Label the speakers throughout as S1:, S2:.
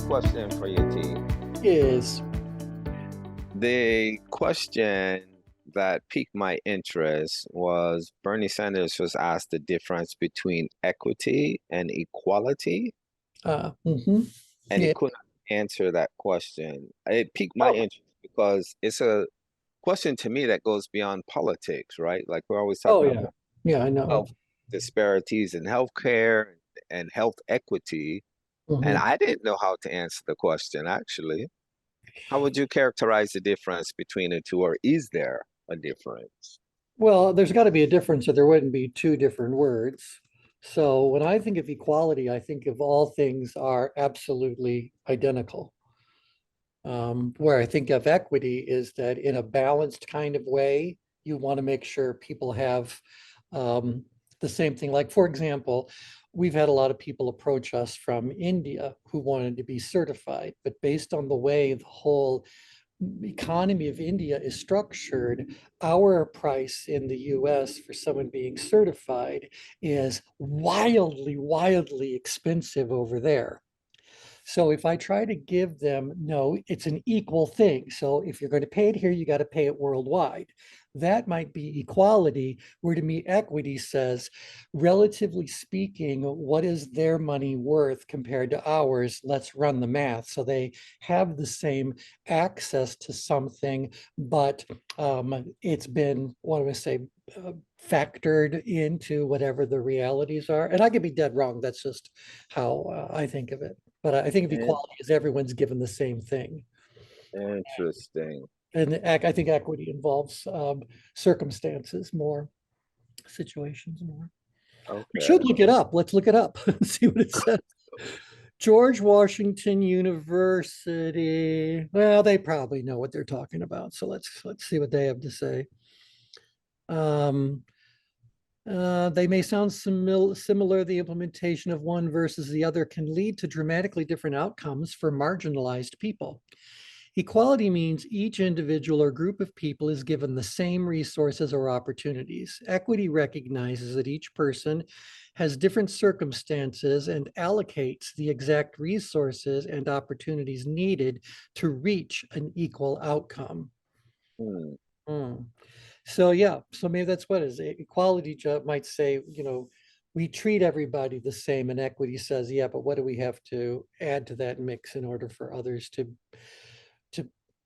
S1: question for you, T.
S2: Is
S1: The question that piqued my interest was Bernie Sanders was asked the difference between equity and equality, and he
S2: yeah.
S1: couldn't answer that question. It piqued my
S2: Oh,
S1: interest because it's a question to me that goes beyond politics, right? Like we're always
S2: oh
S1: talking
S2: yeah.
S1: about
S2: Yeah, I know.
S1: health disparities in healthcare and health equity, and
S2: hmm
S1: I didn't know how to answer the question actually. How would you characterize the difference between the two, or is there a difference?
S2: Well, there's got to be a difference, or there wouldn't be two different words. So when I think of equality, I think of all things are absolutely identical. Where I think of equity is that in a balanced kind of way, you want to make sure people have um, the same thing. Like, for example, we've had a lot of people approach us from India who wanted to be certified, but based on the way the whole economy of India is structured, our price in the US for someone being certified is wildly, wildly expensive over there. So if I try to give them, no, it's an equal thing. So if you're going to pay it here, you got to pay it worldwide. That might be equality, where to me, equity says, relatively speaking, what is their money worth compared to ours? Let's run the math. So they have the same access to something, but it's been, what do I say, factored into whatever the realities are. And I could be dead wrong. That's just how I think of it. But I think of
S1: In-
S2: equality as everyone's given the same thing.
S1: Interesting.
S2: And I think equity involves circumstances more, situations more. We should
S1: Okay.
S2: look it up. Let's look it up and see what it says. George Washington University. Well, they probably know what they're talking about. So let's see what they have to say. Um, they may sound similar. The implementation of one versus the other can lead to dramatically different outcomes for marginalized people. Equality means each individual or group of people is given the same resources or opportunities. Equity recognizes that each person has different circumstances and allocates the exact resources and opportunities needed to reach an equal outcome.
S1: Hmm.
S2: Hmm. So yeah, so maybe that's what it is. Equality job might say, we treat everybody the same, and equity says, yeah, but what do we have to add to that mix in order for others to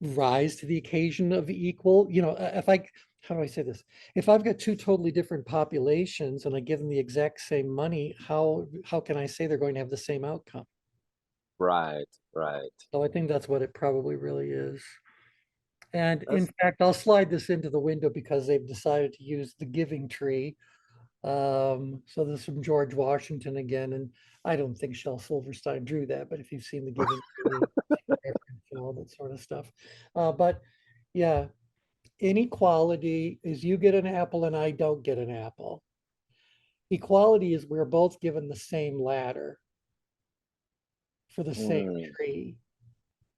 S2: rise to the occasion of equal? If I, how do I say this? If I've got two totally different populations and I give them the exact same money, how can I say they're going to have the same outcome?
S1: Right, right.
S2: So I think that's what it probably really is. And in
S1: That's
S2: fact, I'll slide this into the window because they've decided to use the giving tree. So this is from George Washington again, and I don't think Shel Silverstein drew that, but if you've seen the giving tree and all that sort of stuff. But yeah, inequality is you get an apple and I don't get an apple. Equality is we're both given the same ladder for the same
S1: hmm.
S2: tree.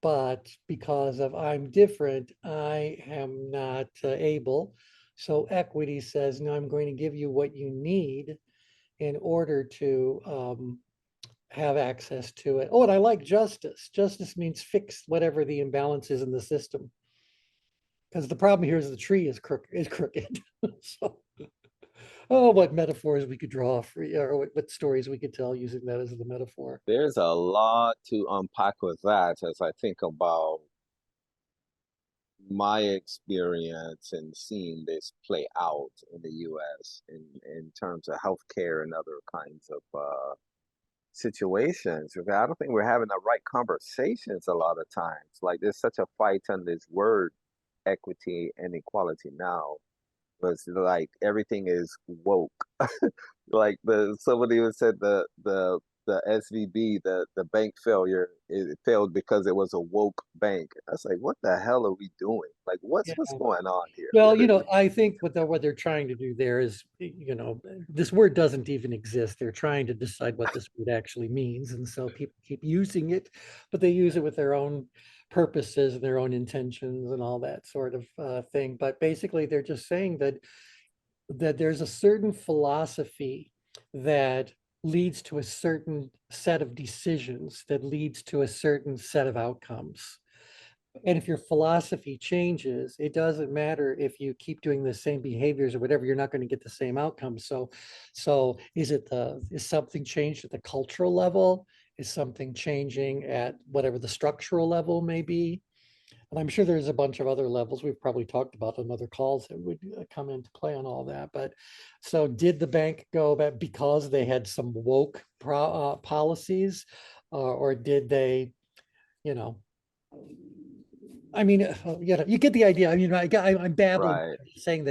S2: But because of I'm different, I am not able. So equity says, no, I'm going to give you what you need in order to have access to it. Oh, and I like justice. Justice means fix whatever the imbalance is in the system. Because the problem here is the tree is crooked. So, oh, what metaphors we could draw for, or what stories we could tell using that as the metaphor.
S1: There's a lot to unpack with that as I think about my experience and seeing this play out in the US in terms of healthcare and other kinds of situations. Because I don't think we're having the right conversations a lot of times. Like there's such a fight on this word equity and equality now. But it's like everything is woke. Like the somebody who said the SVB, the bank failure, it failed because it was a woke bank. I was like, what the hell are we doing? Like
S2: Yeah.
S1: what's going on here?
S2: Well, I think what they're trying to do there is, this word doesn't even exist. They're trying to decide what this word actually means. And so people keep using it, but they use it with their own purposes and their own intentions and all that sort of thing. But basically, they're just saying that there's a certain philosophy that leads to a certain set of decisions that leads to a certain set of outcomes. And if your philosophy changes, it doesn't matter if you keep doing the same behaviors or whatever, you're not going to get the same outcomes. So is something changed at the cultural level? Is something changing at whatever the structural level may be? And I'm sure there's a bunch of other levels we've probably talked about on other calls that would come into play on all that. But so did the bank go back because they had some woke policies, or did they, you know, I mean, you get the idea. I mean, I'm babbling,
S1: Right.
S2: saying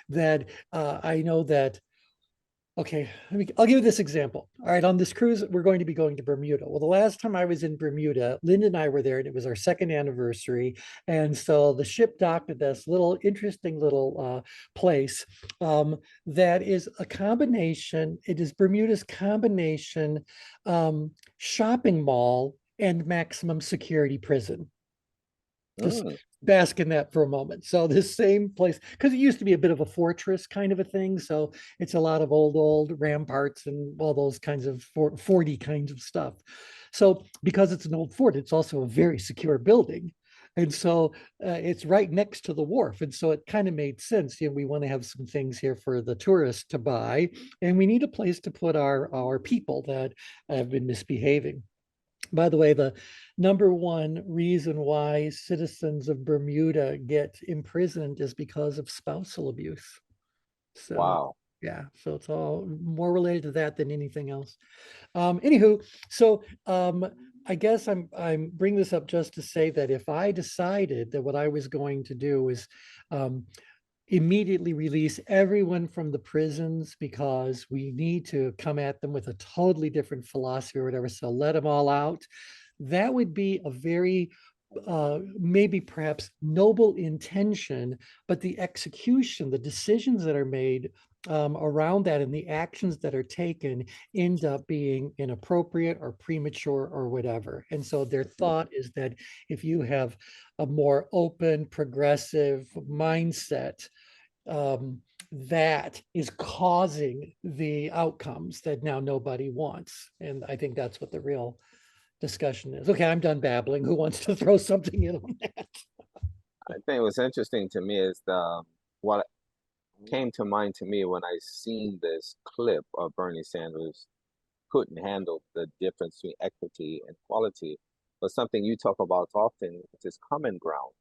S2: that I know that. Okay, I'll give you this example. All right, on this cruise, we're going to be going to Bermuda. Well, the last time I was in Bermuda, Linda and I were there, and it was our second anniversary. And so the ship docked at this little interesting little place that is a combination. It is Bermuda's combination shopping mall and maximum security prison. Just
S1: Mm,
S2: bask in that for a moment. So this same place, because it used to be a bit of a fortress kind of a thing. So it's a lot of old ramparts and all those kinds of 40 kinds of stuff. So because it's an old fort, it's also a very secure building. And so it's right next to the wharf. And so it kind of made sense. You know, we want to have some things here for the tourists to buy, and we need a place to put our people that have been misbehaving. By the way, the number one reason why citizens of Bermuda get imprisoned is because of spousal abuse. So,
S1: wow.
S2: yeah, so it's all more related to that than anything else. Anywho, so I guess I'm bringing this up just to say that if I decided that what I was going to do is um, immediately release everyone from the prisons because we need to come at them with a totally different philosophy or whatever. So let them all out. That would be a very maybe perhaps noble intention, but the execution, the decisions that are made around that and the actions that are taken end up being inappropriate or premature or whatever. And so their thought is that if you have a more open, progressive mindset, that is causing the outcomes that now nobody wants. And I think that's what the real discussion is. Okay, I'm done babbling. Who wants to throw something in on that?
S1: I think what's interesting to me is what came to mind to me when I seen this clip of Bernie Sanders couldn't handle the difference between equity and equality, but something you talk about often, which is common ground.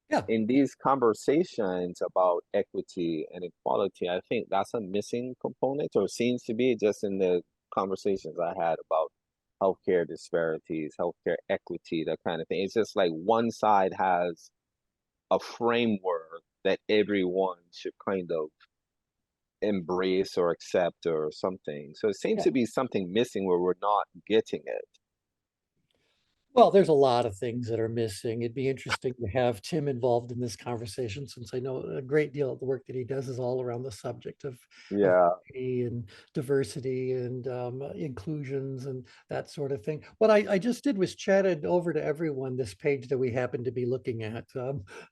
S2: Yeah,
S1: In these conversations about equity and equality, I think that's a missing component, or seems to be, just in the conversations I had about healthcare disparities, healthcare equity, that kind of thing. It's just like one side has a framework that everyone should kind of embrace or accept or something. So it seems
S2: yeah.
S1: to be something missing where we're not getting it.
S2: Well, there's a lot of things that are missing. It'd be interesting to have Tim involved in this conversation, since I know a great deal of the work that he does is all around the subject of
S1: Yeah.
S2: equity and diversity and inclusions and that sort of thing. What I just did was chatted over to everyone this page that we happen to be looking at.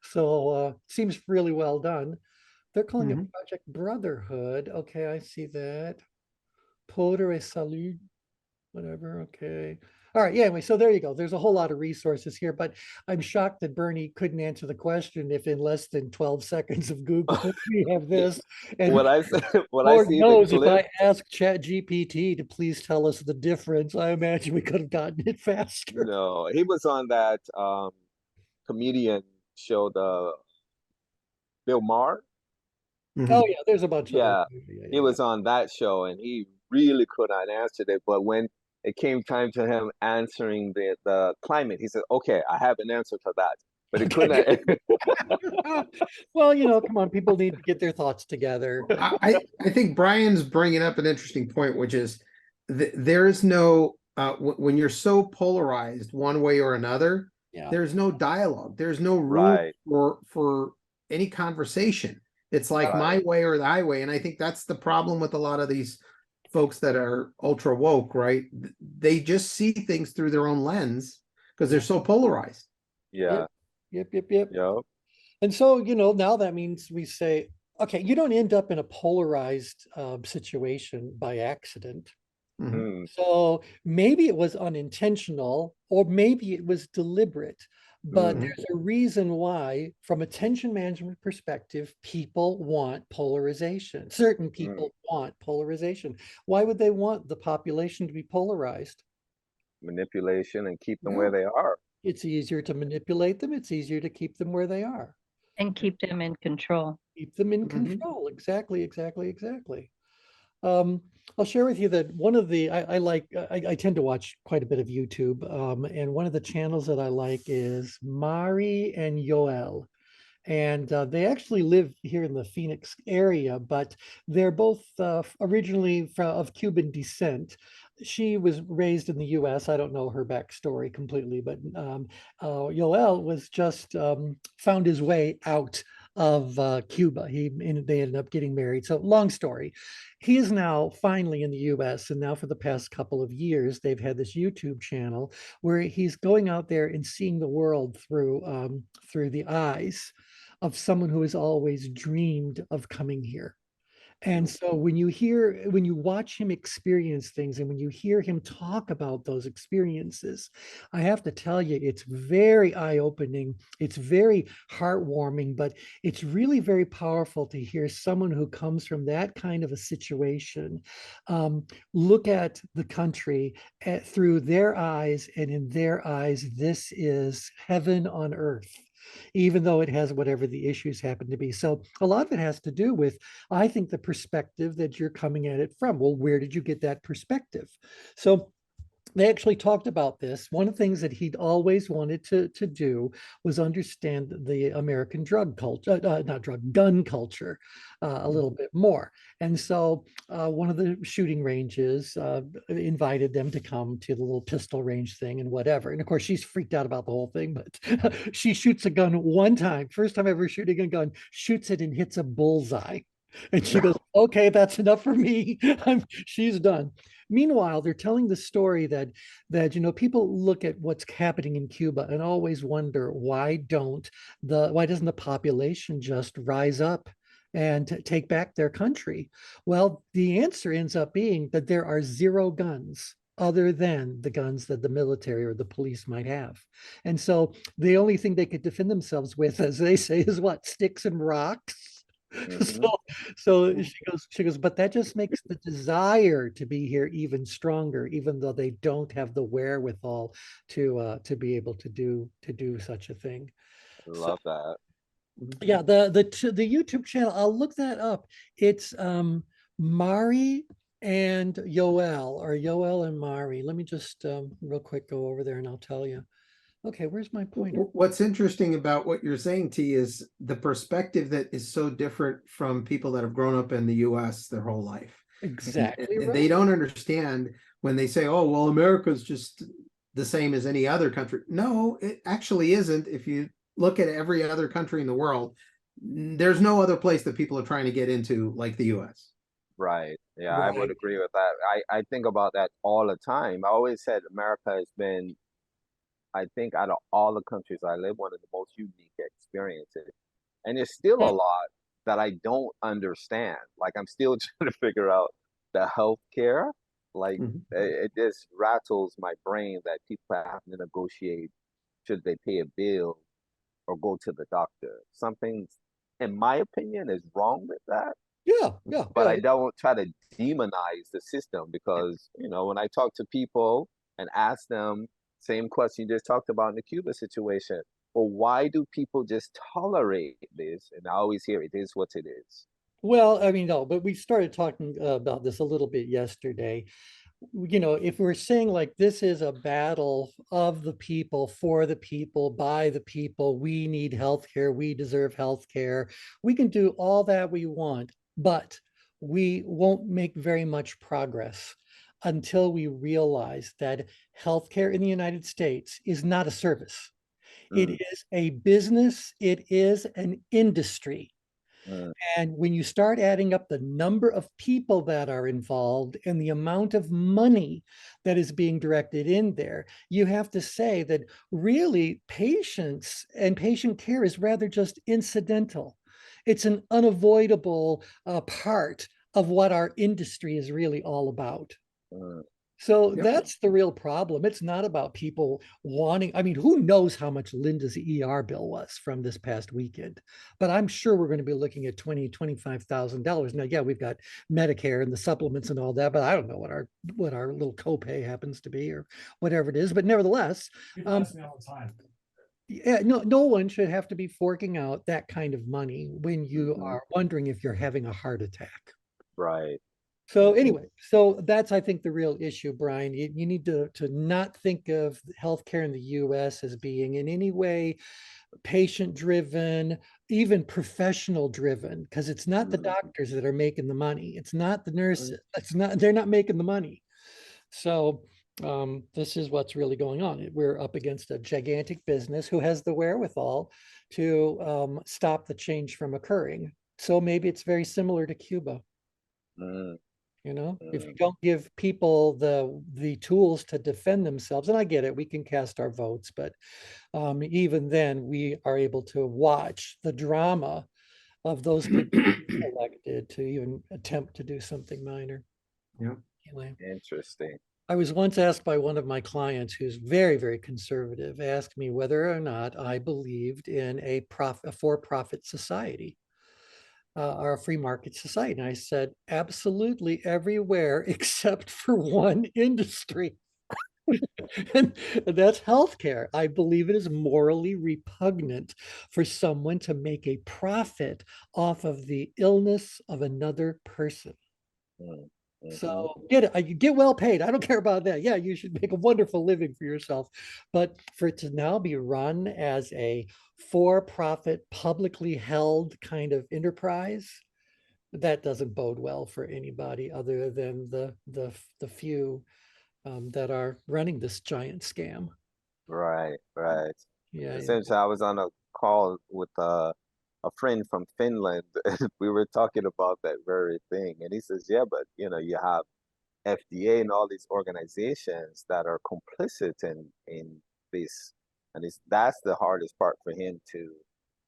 S2: So seems really well done. They're calling it
S3: Mhm.
S2: Project Brotherhood. Okay, I see that. Poder et Salut, whatever. Okay. All right. Yeah. Anyway, so there you go. There's a whole lot of resources here, but I'm shocked that Bernie couldn't answer the question if in less than 12 seconds of Google we have this.
S1: When
S2: And
S1: I when I
S2: Lord
S1: see the
S2: knows if
S1: clip,
S2: I asked Chat GPT to please tell us the difference, I imagine we could have gotten it faster.
S1: no, he was on that comedian show, the Bill Maher.
S2: Oh
S3: Mhm.
S2: yeah, there's a bunch of those.
S1: Yeah,
S2: Yeah,
S1: he
S2: yeah, yeah.
S1: was on that show, and he really could not answer it. But when it came time to him answering the climate, he said, "Okay, I have an answer for that." But he
S2: Okay.
S1: couldn't.
S2: Well, come on, people need to get their thoughts together.
S3: I think Brian's bringing up an interesting point, which is there is no when you're so polarized one way or another,
S2: Yeah.
S3: there's no dialogue. There's no room
S1: Right,
S3: for any conversation. It's like my
S1: right.
S3: way or the highway, and I think that's the problem with a lot of these folks that are ultra woke, right? They just see things through their own lens because they're
S2: Yeah.
S3: so polarized.
S1: Yeah,
S2: Yep. Yep.
S1: yep.
S2: And so, now that means we say, okay, you don't end up in a polarized situation by accident.
S3: Mhm.
S1: Mm,
S2: So maybe it was unintentional, or maybe it was deliberate. But
S1: mm,
S3: Mhm.
S2: there's a reason why, from a tension management perspective, people want polarization. Certain
S1: mm.
S2: people want polarization. Why would they want the population to be polarized?
S1: Manipulation and keep them where
S3: Yeah.
S1: they are.
S2: It's easier to manipulate them. It's easier to keep them where they are.
S4: And keep them in control.
S2: Keep them in
S3: Mhm.
S2: control. Exactly, exactly, exactly. Um, I'll share with you that one of the I tend to watch quite a bit of YouTube, and one of the channels that I like is Mari and Yoel. And they actually live here in the Phoenix area, but they're both originally of Cuban descent. She was raised in the U.S. I don't know her backstory completely, but Yoel was just found his way out of Cuba. They ended up getting married. So long story. He is now finally in the U.S. and now for the past couple of years, they've had this YouTube channel where he's going out there and seeing the world through the eyes of someone who has always dreamed of coming here. And so when you watch him experience things and when you hear him talk about those experiences, I have to tell you, it's very eye-opening. It's very heartwarming, but it's really very powerful to hear someone who comes from that kind of a situation look at the country through their eyes, and in their eyes, this is heaven on earth, even though it has whatever the issues happen to be. So a lot of it has to do with, I think, the perspective that you're coming at it from. Well, where did you get that perspective? So they actually talked about this. One of the things that he'd always wanted to do was understand the American drug culture, not drug, gun culture a little bit more. And so one of the shooting ranges invited them to come to the little pistol range thing and whatever. And of course, she's freaked out about the whole thing, but she shoots a gun one time, first time ever shooting a gun, shoots it and hits a bullseye. And she goes, okay, that's enough for me. She's done. Meanwhile, they're telling the story that people look at what's happening in Cuba and always wonder why doesn't the population just rise up and take back their country? Well, the answer ends up being that there are zero guns other than the guns that the military or the police might have. And so the only thing they could defend themselves with, as they say, is what? Sticks and rocks.
S1: Hmm.
S2: So so she goes, but that just makes the desire to be here even stronger, even though they don't have the wherewithal to be able to do such a thing. So
S1: Love that.
S3: Mhm.
S2: yeah, the YouTube channel, I'll look that up. It's Mari and Yoel, or Yoel and Mari. Let me just real quick go over there and I'll tell you. Okay, where's my pointer?
S3: What's interesting about what you're saying, T, is the perspective that is so different from people that have grown up in the US their whole life.
S2: Exactly
S3: And they
S2: right.
S3: don't understand when they say, oh, well, America's just the same as any other country. No, it actually isn't. If you look at every other country in the world, there's no other place that people are trying to get into like the US.
S1: Right. Yeah, I would
S2: Right.
S1: agree with that. I think about that all the time. I always said America has been, I think, out of all the countries I live, one of the most unique experiences. And there's still a lot that I don't understand. Like I'm still trying to figure out the healthcare. Like
S3: Mhm.
S1: it just rattles my brain that people have to negotiate should they pay a bill or go to the doctor. Something, in my opinion, is wrong with that.
S2: Yeah, yeah,
S1: But
S2: yeah.
S1: I don't try to demonize the system because, when I talk to people and ask them, same question you just talked about in the Cuba situation, well, why do people just tolerate this? And I always hear it is what it is.
S2: Well, I mean, no, but we started talking about this a little bit yesterday. If we're saying like this is a battle of the people, for the people, by the people, we need healthcare, we deserve healthcare, we can do all that we want, but we won't make very much progress until we realize that healthcare in the United States is not a service. It
S1: Mm,
S2: is a business, it is an industry.
S1: mm,
S2: And when you start adding up the number of people that are involved and the amount of money that is being directed in there, you have to say that really patients and patient care is rather just incidental. It's an unavoidable part of what our industry is really all about.
S1: Mm,
S2: So
S3: Yep.
S2: that's the real problem. It's not about people wanting, I mean, who knows how much Linda's ER bill was from this past weekend, but I'm sure we're going to be looking at $25,000. Now, yeah, we've got Medicare and the supplements and all that, but I don't know what our little copay happens to be or whatever it is. But nevertheless,
S5: People ask me all the time.
S2: yeah, no one should have to be forking out that kind of money when you
S1: mhm.
S2: are wondering if you're having a heart attack.
S1: Right.
S2: So
S1: Mhm.
S2: anyway, so that's, I think, the real issue, Brian. You need to not think of healthcare in the US as being in any way patient driven, even professional driven, because it's not the
S1: Mhm.
S2: doctors that are making the money. It's not the
S1: Mm,
S2: nurses. They're not making the money. So this is what's really going on. We're up against a gigantic business who has the wherewithal to stop the change from occurring. So maybe it's very similar to Cuba.
S1: mm,
S2: If you
S1: mm.
S2: don't give people the tools to defend themselves, and I get it, we can cast our votes, but even then we are able to watch the drama of those people elected to even attempt to do something minor.
S3: Yeah.
S2: Anyway,
S1: Interesting.
S2: I was once asked by one of my clients who's very, very conservative, asked me whether or not I believed in a for-profit society. Or a free market society. And I said, absolutely everywhere except for one industry. And that's healthcare. I believe it is morally repugnant for someone to make a profit off of the illness of another person.
S1: Mm,
S2: So
S1: mhm.
S2: you get well paid. I don't care about that. Yeah, you should make a wonderful living for yourself. But for it to now be run as a for-profit, publicly held kind of enterprise, that doesn't bode well for anybody other than the few that are running this giant scam.
S1: Right, right.
S2: Yeah, yeah.
S1: Essentially, I was on a call with a friend from Finland. We were talking about that very thing, and he says, "Yeah, but you have FDA and all these organizations that are complicit in this, and that's the hardest part for him to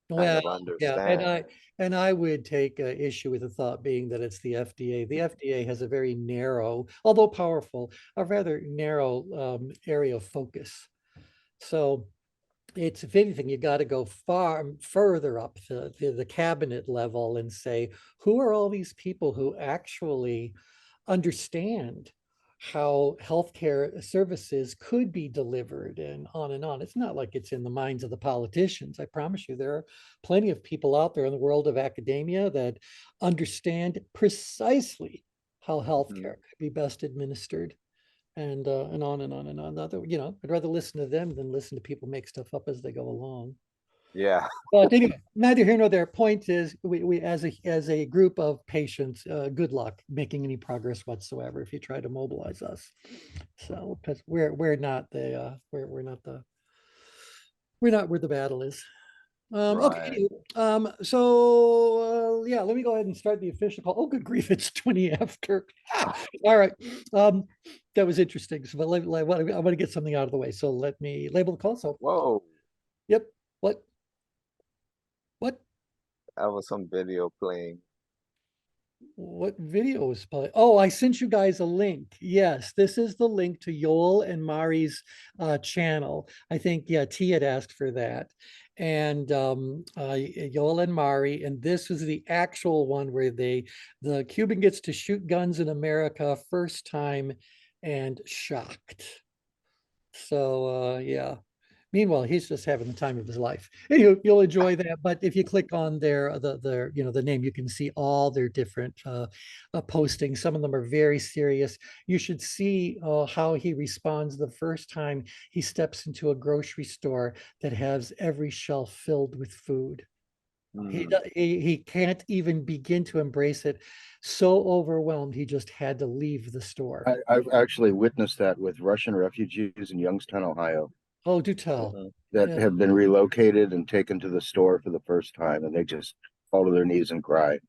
S1: kind
S2: Well,
S1: of
S2: yeah,
S1: understand."
S2: and I would take issue with the thought being that it's the FDA. The FDA has a very narrow, although powerful, a rather narrow area of focus. So it's, if anything, you got to go far further up the cabinet level and say, who are all these people who actually understand how healthcare services could be delivered and on and on. It's not like it's in the minds of the politicians. I promise you, there are plenty of people out there in the world of academia that understand precisely how
S1: Mhm.
S2: healthcare could be best administered and on and on and on. I'd rather listen to them than listen to people make stuff up as they go along.
S1: Yeah,
S2: But anyway, neither here nor there. Point is, we as a group of patients, good luck making any progress whatsoever if you try to mobilize us. So, because we're not we're not where the battle is.
S1: right.
S2: Okay. So yeah, let me go ahead and start the official call. Oh, good grief, it's 20 after. All right. Um, that was interesting. So, but I want to get something out of the way. So let me label the call. So,
S1: Whoa,
S2: yep. What? What?
S1: that was some video playing.
S2: What video is playing? Oh, I sent you guys a link. Yes, this is the link to Yoel and Mari's channel. I think, yeah, T had asked for that. And Yoel and Mari, and this is the actual one where the Cuban gets to shoot guns in America first time and shocked. So yeah. Meanwhile, he's just having the time of his life. Anyway, you'll enjoy that. But if you click on the name, you can see all their different postings. Some of them are very serious. You should see how he responds the first time he steps into a grocery store that has every shelf filled with food.
S1: Mm,
S2: He can't even begin to embrace it. So overwhelmed, he just had to leave the store.
S6: I've actually witnessed that with Russian refugees in Youngstown, Ohio,
S2: Oh, do tell.
S1: mhm.
S6: that
S2: Yeah.
S6: have been relocated and taken to the store for the first time, and they just fall to their knees and cry.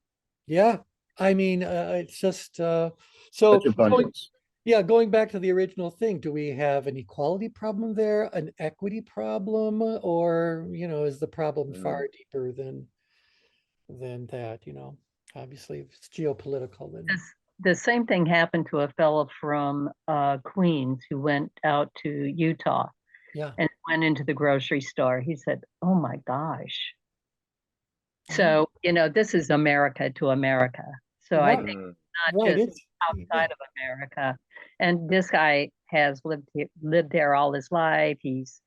S2: Yeah, I mean, it's just so
S6: Such abundance.
S2: yeah, going back to the original thing, do we have an equality problem there, an equity problem, or is the problem
S1: Mm,
S2: far deeper than that? Obviously, if it's geopolitical, then
S4: the same thing happened to a fellow from Queens who went out to Utah
S2: Yeah.
S4: and went into the grocery store. He said, "Oh my gosh."
S2: Yeah.
S4: So, this is America to America. So I
S2: Right.
S4: think
S1: Mm,
S4: not
S2: Right.
S4: just
S2: It's yeah.
S4: outside of America. And this guy has lived there all his life. He's,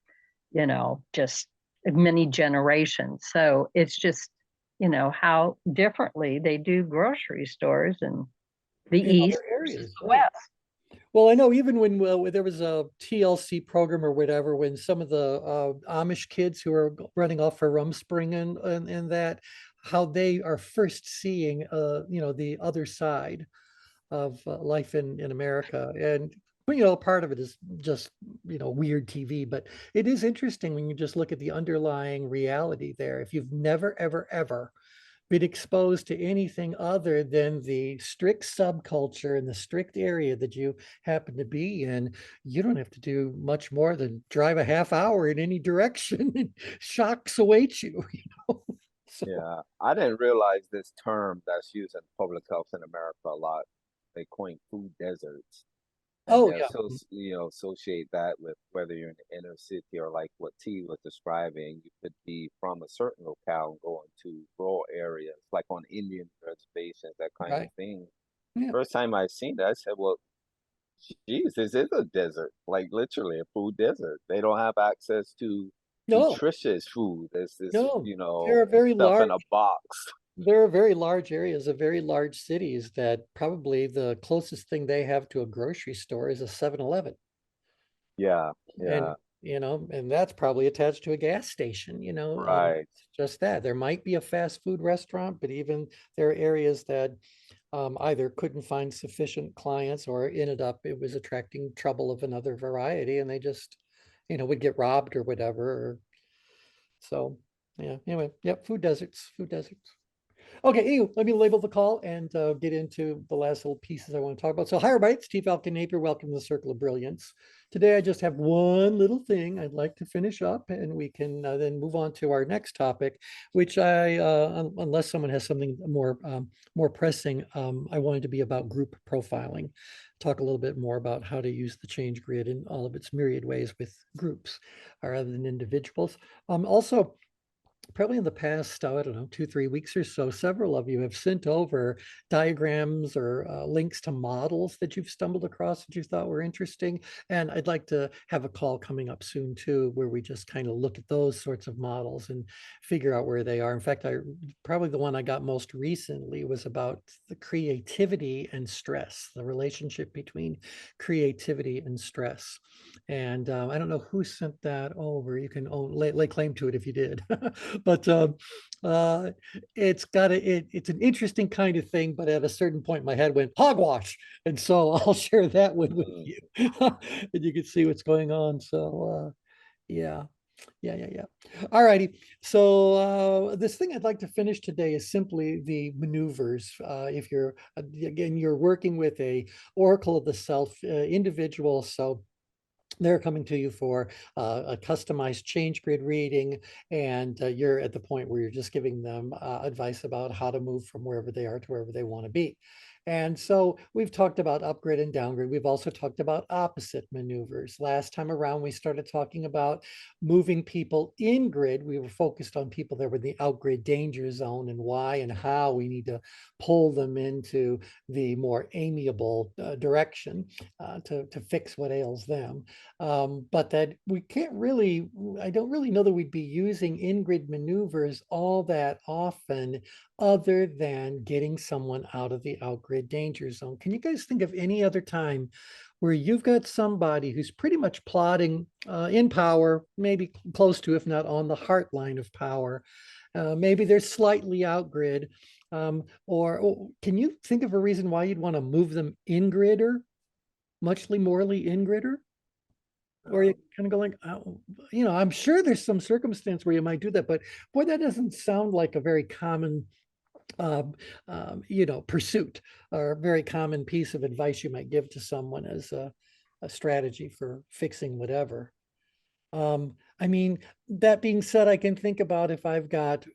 S4: just many generations. So it's just, how differently they do grocery stores in the
S2: In
S4: East
S2: other
S4: versus
S2: areas,
S4: the
S2: right?
S4: West.
S2: Well, I know even when there was a TLC program or whatever, when some of the Amish kids who are running off for Rumspring and that, how they are first seeing, the other side of life in America. And, part of it is just, weird TV, but it is interesting when you just look at the underlying reality there. If you've never, ever, ever been exposed to anything other than the strict subculture and the strict area that you happen to be in, you don't have to do much more than drive a half hour in any direction and shocks await you, So,
S1: yeah, I didn't realize this term that's used in public health in America a lot. They coin food deserts, and
S2: oh
S1: they
S2: yeah,
S1: associate that with whether you're in the inner city or like what T was describing. You could be from a certain locale and go into rural areas, like on Indian reservations, that kind of
S2: right.
S1: thing.
S2: Yeah.
S1: First time I seen that, I said, "Well, geez, this is a desert, like literally a food desert. They don't have access to
S2: No,
S1: nutritious food. There's this,
S2: no, there are very
S1: stuff in
S2: large,
S1: a box."
S2: there are very large areas of very large cities that probably the closest thing they have to a grocery store is a 7-Eleven.
S1: Yeah,
S2: And,
S1: yeah,
S2: and that's probably attached to a gas station,
S1: right.
S2: just that. There might be a fast food restaurant, but even there are areas that either couldn't find sufficient clients or ended up, it was attracting trouble of another variety and they just, would get robbed or whatever. So, yeah, anyway, yep, food deserts, food deserts. Okay, anyway, let me label the call and get into the last little pieces I want to talk about. So, hi, everybody, it's T. Falcon Napier. Welcome to the Circle of Brilliance. Today, I just have one little thing I'd like to finish up, and we can then move on to our next topic, which unless someone has something more pressing, I wanted to be about group profiling. Talk a little bit more about how to use the change grid in all of its myriad ways with groups rather than individuals. Also, probably in the past, I don't know, 2, 3 weeks or so, several of you have sent over diagrams or links to models that you've stumbled across that you thought were interesting. And I'd like to have a call coming up soon too, where we just kind of look at those sorts of models and figure out where they are. In fact, probably the one I got most recently was about the creativity and stress, the relationship between creativity and stress. And I don't know who sent that over. You can lay claim to it if you did. But it's an interesting kind of thing. But at a certain point, my head went hogwash, and so I'll share that one with
S1: Mm,
S2: you, and you can see what's going on. So yeah. Yeah. All righty. So this thing I'd like to finish today is simply the maneuvers. If you're again, you're working with a oracle of the self individual, so they're coming to you for a customized change grid reading, and you're at the point where you're just giving them advice about how to move from wherever they are to wherever they want to be. And so we've talked about upgrade and downgrade. We've also talked about opposite maneuvers. Last time around, we started talking about moving people in grid. We were focused on people that were in the outgrid danger zone and why and how we need to pull them into the more amiable direction to fix what ails them. But that we can't really, I don't really know that we'd be using in-grid maneuvers all that often other than getting someone out of the out-grid danger zone. Can you guys think of any other time where you've got somebody who's pretty much plotting in power, maybe close to, if not on the heart line of power? Maybe they're slightly out-grid. Or can you think of a reason why you'd want to move them in-gridder, muchly morally in-gridder? Or you kind of go like, oh, I'm sure there's some circumstance where you might do that, but boy, that doesn't sound like a very common, pursuit or a very common piece of advice you might give to someone as a strategy for fixing whatever. I mean, that being said, I can think about if I've got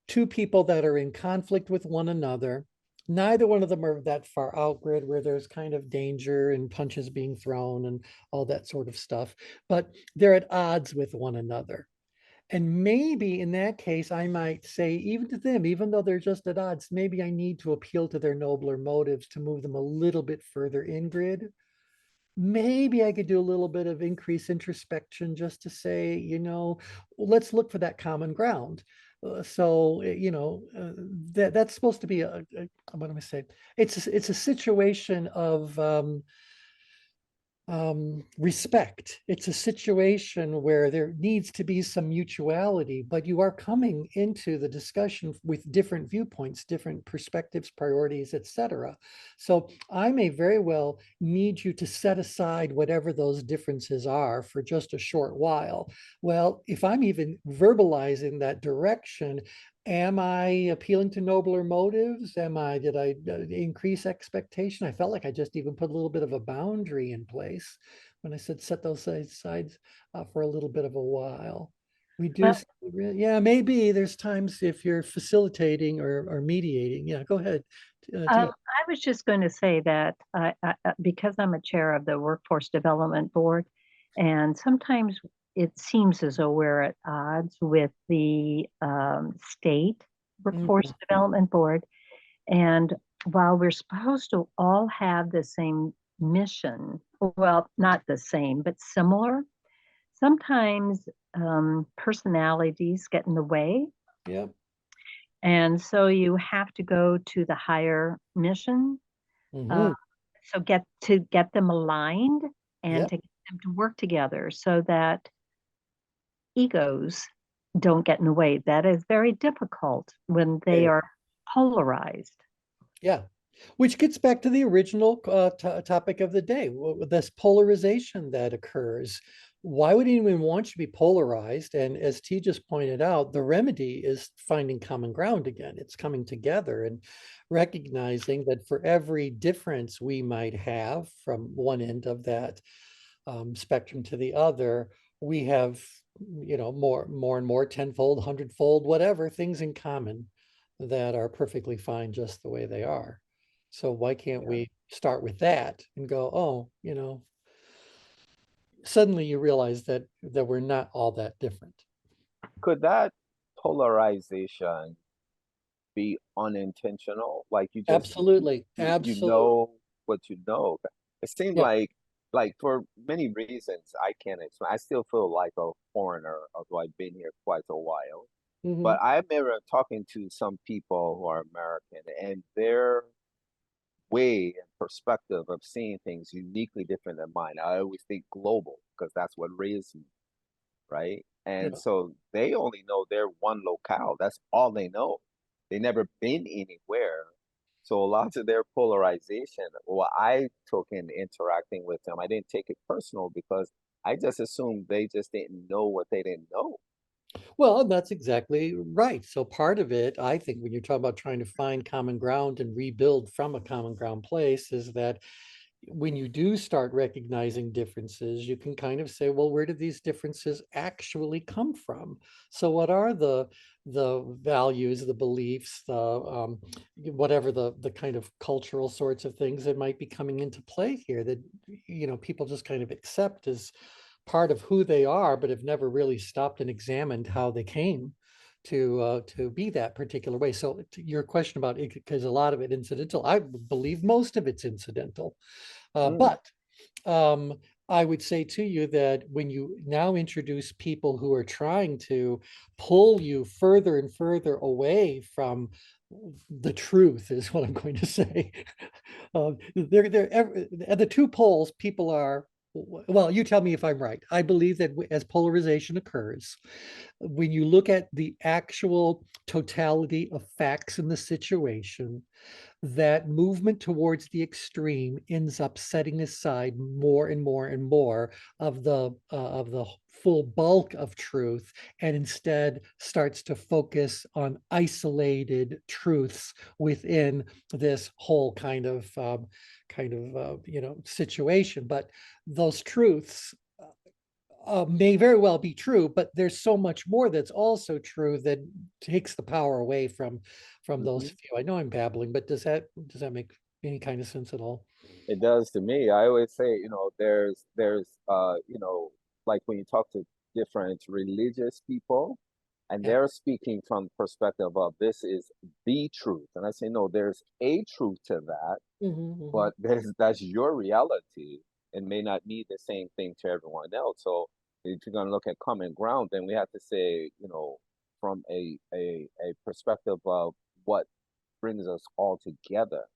S2: two people that are in conflict with one another, Neither one of them are that far out grid where there's kind of danger and punches being thrown and all that sort of stuff, but they're at odds with one another. And maybe in that case, I might say, even to them, even though they're just at odds, maybe I need to appeal to their nobler motives to move them a little bit further in grid. Maybe I could do a little bit of increased introspection just to say, let's look for that common ground. That's supposed to be what am I saying? It's a situation of respect. It's a situation where there needs to be some mutuality, but you are coming into the discussion with different viewpoints, different perspectives, priorities, etc. So I may very well need you to set aside whatever those differences are for just a short while. Well, if I'm even verbalizing that direction, am I appealing to nobler motives? Did I increase expectation? I felt like I just even put a little bit of a boundary in place when I said set those sides for a little bit of a while. We do, yeah, maybe there's times if you're facilitating or mediating. Yeah, go ahead.
S4: I was just going to say that because I'm a chair of the Workforce Development Board, and sometimes it seems as though we're at odds with the state Workforce Development Board. And while we're supposed to all have the same mission, well, not the same, but similar, sometimes personalities get in the way.
S2: Yeah.
S4: And so you have to go to the higher mission. So get them aligned and to get them to work together so that egos don't get in the way. That is very difficult when they are polarized.
S2: Yeah. Which gets back to the original topic of the day, this polarization that occurs. Why would anyone want you to be polarized? And as T just pointed out, the remedy is finding common ground again. It's coming together and recognizing that for every difference we might have from one end of that spectrum to the other, we have, more and more tenfold, hundredfold, whatever things in common that are perfectly fine just the way they are. So why can't we start with that and go, oh, suddenly you realize that we're not all that different.
S1: Could that polarization be unintentional? Like
S2: Absolutely.
S1: you
S2: Absolutely.
S1: know what you know. It seems
S2: Yeah.
S1: like for many reasons I can't explain. I still feel like a foreigner, although I've been here quite a while.
S2: Mhm.
S1: But I remember talking to some people who are American, and their way and perspective of seeing things uniquely different than mine. I always think global because that's what raised me, right? And
S2: Yeah.
S1: so they only know their one locale. That's all they know. They never been anywhere. So a lot of their polarization, what I took in interacting with them, I didn't take it personal because I just assumed they just didn't know what they didn't know.
S2: Well, that's exactly right. So part of it, I think, when you're talking about trying to find common ground and rebuild from a common ground place, is that when you do start recognizing differences, you can kind of say, well, where did these differences actually come from? So what are the values, the beliefs, the whatever the kind of cultural sorts of things that might be coming into play here that people just kind of accept as part of who they are, but have never really stopped and examined how they came to be that particular way. So to your question about it, because a lot of it incidental, I believe most of it's incidental.
S1: Mm,
S2: But I would say to you that when you now introduce people who are trying to pull you further and further away from the truth, is what I'm going to say. At the two poles, people are, well, you tell me if I'm right. I believe that as polarization occurs, when you look at the actual totality of facts in the situation, that movement towards the extreme ends up setting aside more and more and more of the full bulk of truth, and instead starts to focus on isolated truths within this whole kind of situation. But those truths may very well be true, but there's so much more that's also true that takes the power away from those
S1: Mhm.
S2: few. I know I'm babbling, but does that make any kind of sense at all?
S1: It does to me. I always say, like when you talk to different religious people, and
S2: Yeah.
S1: they're speaking from the perspective of this is the truth. And I say, no, there's a truth to that,
S2: Mhm, mhm.
S1: but that's your reality. It may not mean the same thing to everyone else. So if you're going to look at common ground, then we have to say, from a perspective of what brings us all together,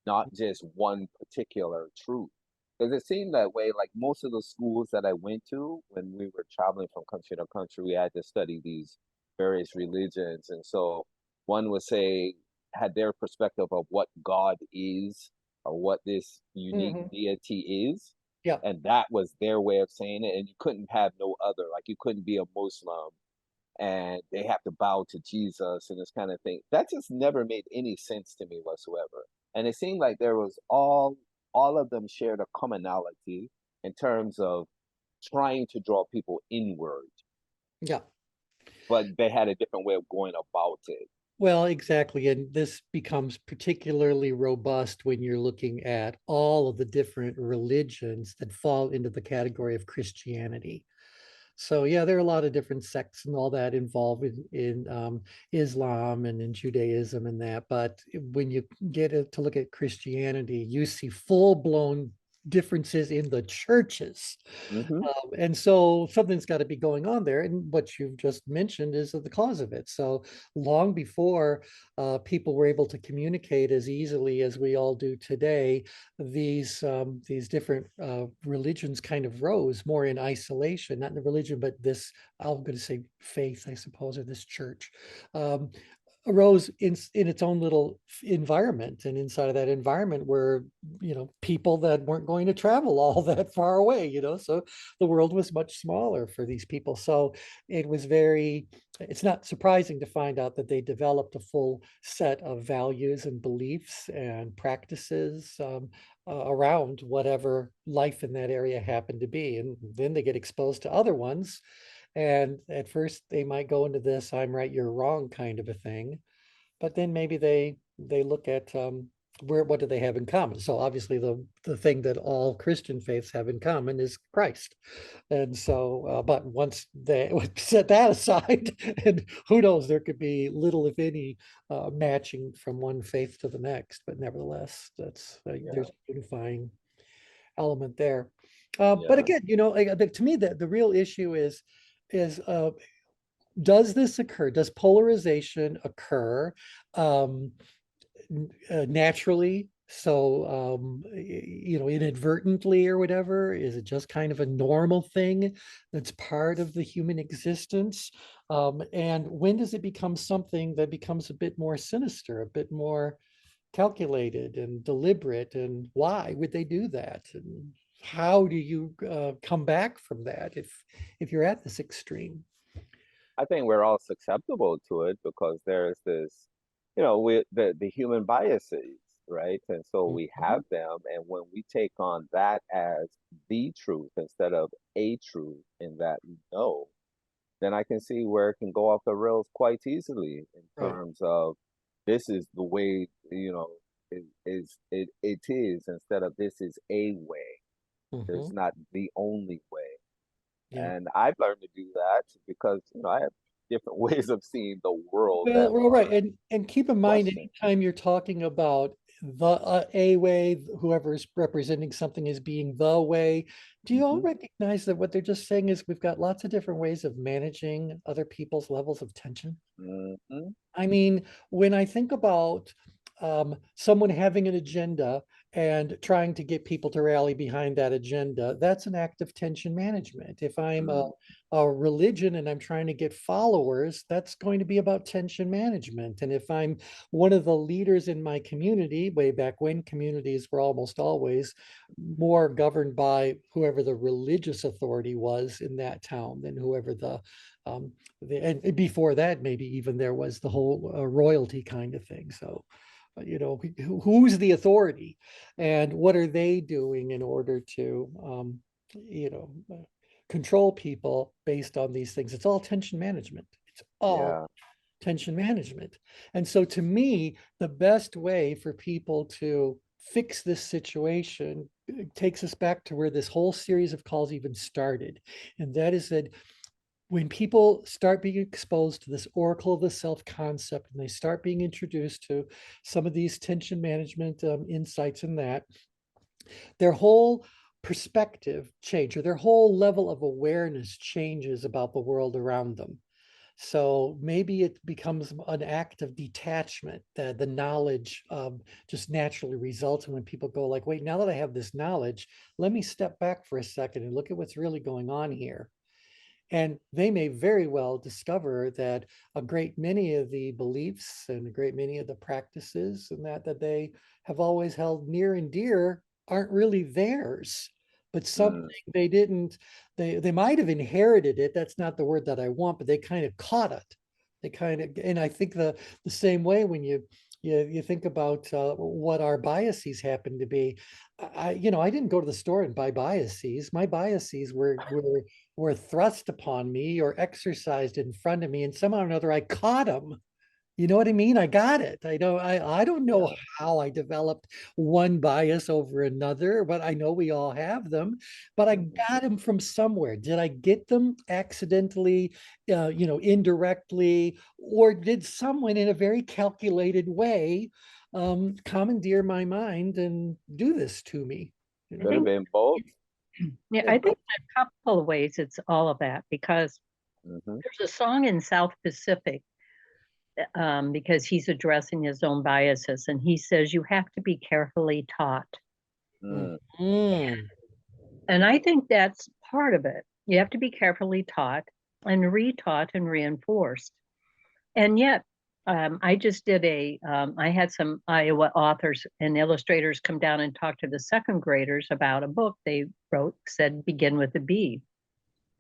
S1: not just one particular truth. Because it seemed that way, like most of the schools that I went to when we were traveling from country to country, we had to study these various religions. And so one would say, had their perspective of what God is or what this unique
S2: Mhm.
S1: deity is.
S2: Yeah.
S1: And that was their way of saying it. And you couldn't have no other, like you couldn't be a Muslim and they have to bow to Jesus and this kind of thing. That just never made any sense to me whatsoever. And it seemed like there was all of them shared a commonality in terms of trying to draw people inward,
S2: Yeah.
S1: but they had a different way of going about it.
S2: Well, exactly. And this becomes particularly robust when you're looking at all of the different religions that fall into the category of Christianity. So yeah, there are a lot of different sects and all that involved in Islam and in Judaism and that. But when you get to look at Christianity, you see full-blown differences in the churches.
S1: Hmm.
S2: And so something's got to be going on there. And what you've just mentioned is the cause of it. So long before people were able to communicate as easily as we all do today, these different religions kind of rose more in isolation, not in the religion, but this, I'm going to say faith, I suppose, or this church. Um, arose in its own little environment, and inside of that environment were people that weren't going to travel all that far away, so the world was much smaller for these people. So it's not surprising to find out that they developed a full set of values and beliefs and practices around whatever life in that area happened to be, and then they get exposed to other ones, and at first they might go into this "I'm right, you're wrong" kind of a thing, but then maybe they look at what do they have in common. So obviously the thing that all Christian faiths have in common is Christ. And so but once they would set that aside, and who knows, there could be little if any matching from one faith to the next, but nevertheless that's
S1: Yeah,
S2: there's a unifying element there. But
S1: yeah.
S2: again, to me the real issue is does this occur? Does polarization occur um, naturally? So, inadvertently or whatever? Is it just kind of a normal thing that's part of the human existence? And when does it become something that becomes a bit more sinister, a bit more calculated and deliberate? And why would they do that? And how do you come back from that if you're at this extreme?
S1: I think we're all susceptible to it because there's this, the human biases, right? And so we
S2: Mhm.
S1: have them, and when we take on that as the truth instead of a truth in that we know, then I can see where it can go off the rails quite easily in
S2: Right.
S1: terms of this is the way, it is instead of this is a way. There's
S2: Mhm.
S1: not the only way.
S2: Yeah.
S1: And I've learned to do that because, I have different ways of seeing the world that
S2: Well, right.
S1: are
S2: And keep in mind,
S1: questioned.
S2: anytime you're talking about the a way, whoever's representing something as being the way, do you all
S1: Hmm.
S2: recognize that what they're just saying is we've got lots of different ways of managing other people's levels of tension?
S1: Hmm.
S2: I mean, when I think about someone having an agenda and trying to get people to rally behind that agenda, that's an act of tension management. If I'm a religion and I'm trying to get followers, that's going to be about tension management. And if I'm one of the leaders in my community, way back when communities were almost always more governed by whoever the religious authority was in that town than whoever um, and before that, maybe even there was the whole royalty kind of thing. So, who's the authority, and what are they doing in order to, you know, control people based on these things. It's all tension management. It's all
S1: Yeah.
S2: tension management. And so to me, the best way for people to fix this situation takes us back to where this whole series of calls even started. And that is that when people start being exposed to this oracle of the self concept and they start being introduced to some of these tension management insights in that, their whole perspective change, or their whole level of awareness changes about the world around them. So maybe it becomes an act of detachment that the knowledge just naturally results. And when people go like, wait, now that I have this knowledge, let me step back for a second and look at what's really going on here. And they may very well discover that a great many of the beliefs and a great many of the practices and that they have always held near and dear aren't really theirs, but something they didn't, they might have inherited it. That's not the word that I want, but they kind of caught it. They kind of, and I think the same way when you think about what our biases happen to be. I didn't go to the store and buy biases. My biases were thrust upon me or exercised in front of me, and somehow or another I caught them. You know what I mean? I got it. I don't know
S1: Yeah.
S2: how I developed one bias over another, but I know we all have them. But I got them from somewhere. Did I get them accidentally, indirectly, or did someone in a very calculated way commandeer my mind and do this to me? You
S4: I
S1: Could have
S2: know?
S4: think,
S1: been both.
S4: yeah, I think in a couple of ways it's all of that, because
S1: Hmm.
S4: there's a song in South Pacific, because he's addressing his own biases, and he says you have to be carefully taught.
S2: Mm.
S4: And I think that's part of it. You have to be carefully taught and retaught and reinforced. And yet, I just did I had some Iowa authors and illustrators come down and talk to the second graders about a book they wrote, said, begin with a B.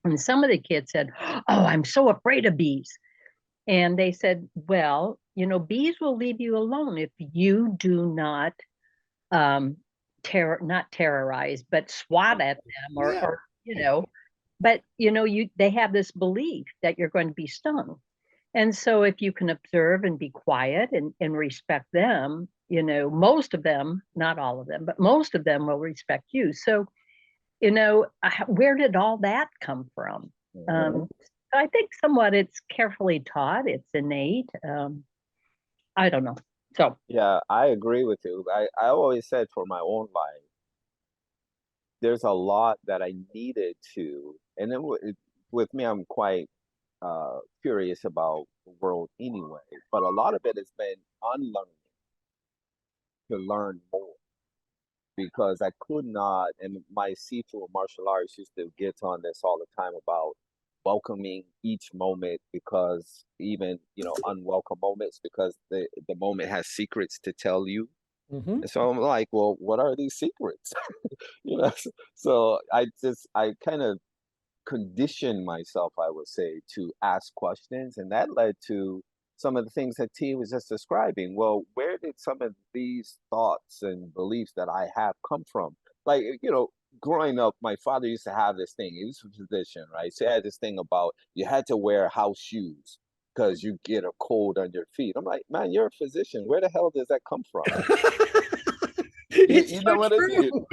S4: And some of the kids said, oh, I'm so afraid of bees. And they said, well, bees will leave you alone if you do not um, not terrorize, but swat at them, or,
S2: Yeah.
S4: or but they have this belief that you're going to be stung. And so if you can observe and be quiet and respect them, most of them, not all of them, but most of them will respect you. So, where did all that come from? I think somewhat it's carefully taught, it's innate. I don't know. So,
S1: Yeah, I agree with you. I always said for my own life, there's a lot that I needed to, and then with me, I'm quite curious about the world anyway, but a lot of it has been unlearning to learn more because I could not, and my seafood martial arts used to get on this all the time about welcoming each moment because even, unwelcome moments because the moment has secrets to tell you.
S2: Mhm.
S1: And so I'm like, well, what are these secrets? you know, so I kind of conditioned myself, I would say, to ask questions. And that led to some of the things that T was just describing. Well, where did some of these thoughts and beliefs that I have come from? Like, growing up, my father used to have this thing. He was a physician, right? So he had this thing about you had to wear house shoes because you get a cold on your feet. I'm like, man, you're a physician. Where the hell does that come from? You,
S2: It's
S1: you
S2: so
S1: know what I mean?
S2: true.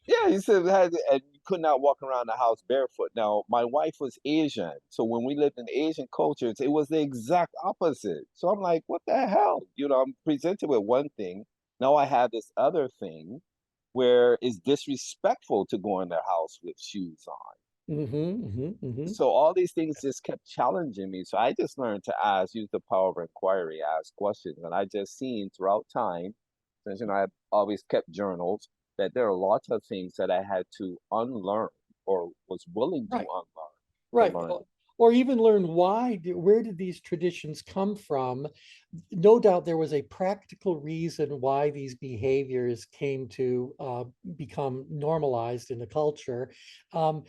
S1: Yeah, he said and you could not walk around the house barefoot. Now, my wife was Asian, so when we lived in Asian cultures, it was the exact opposite. So I'm like, what the hell? I'm presented with one thing. Now I have this other thing where it's disrespectful to go in their house with shoes on. So all these things just kept challenging me. So I just learned to use the power of inquiry, ask questions. And I just seen throughout time, since I've always kept journals, that there are lots of things that I had to unlearn or was willing to
S2: Right.
S1: unlearn to
S2: Right.
S1: learn.
S2: Or even learn where did these traditions come from? No doubt there was a practical reason why these behaviors came to become normalized in the culture. Um,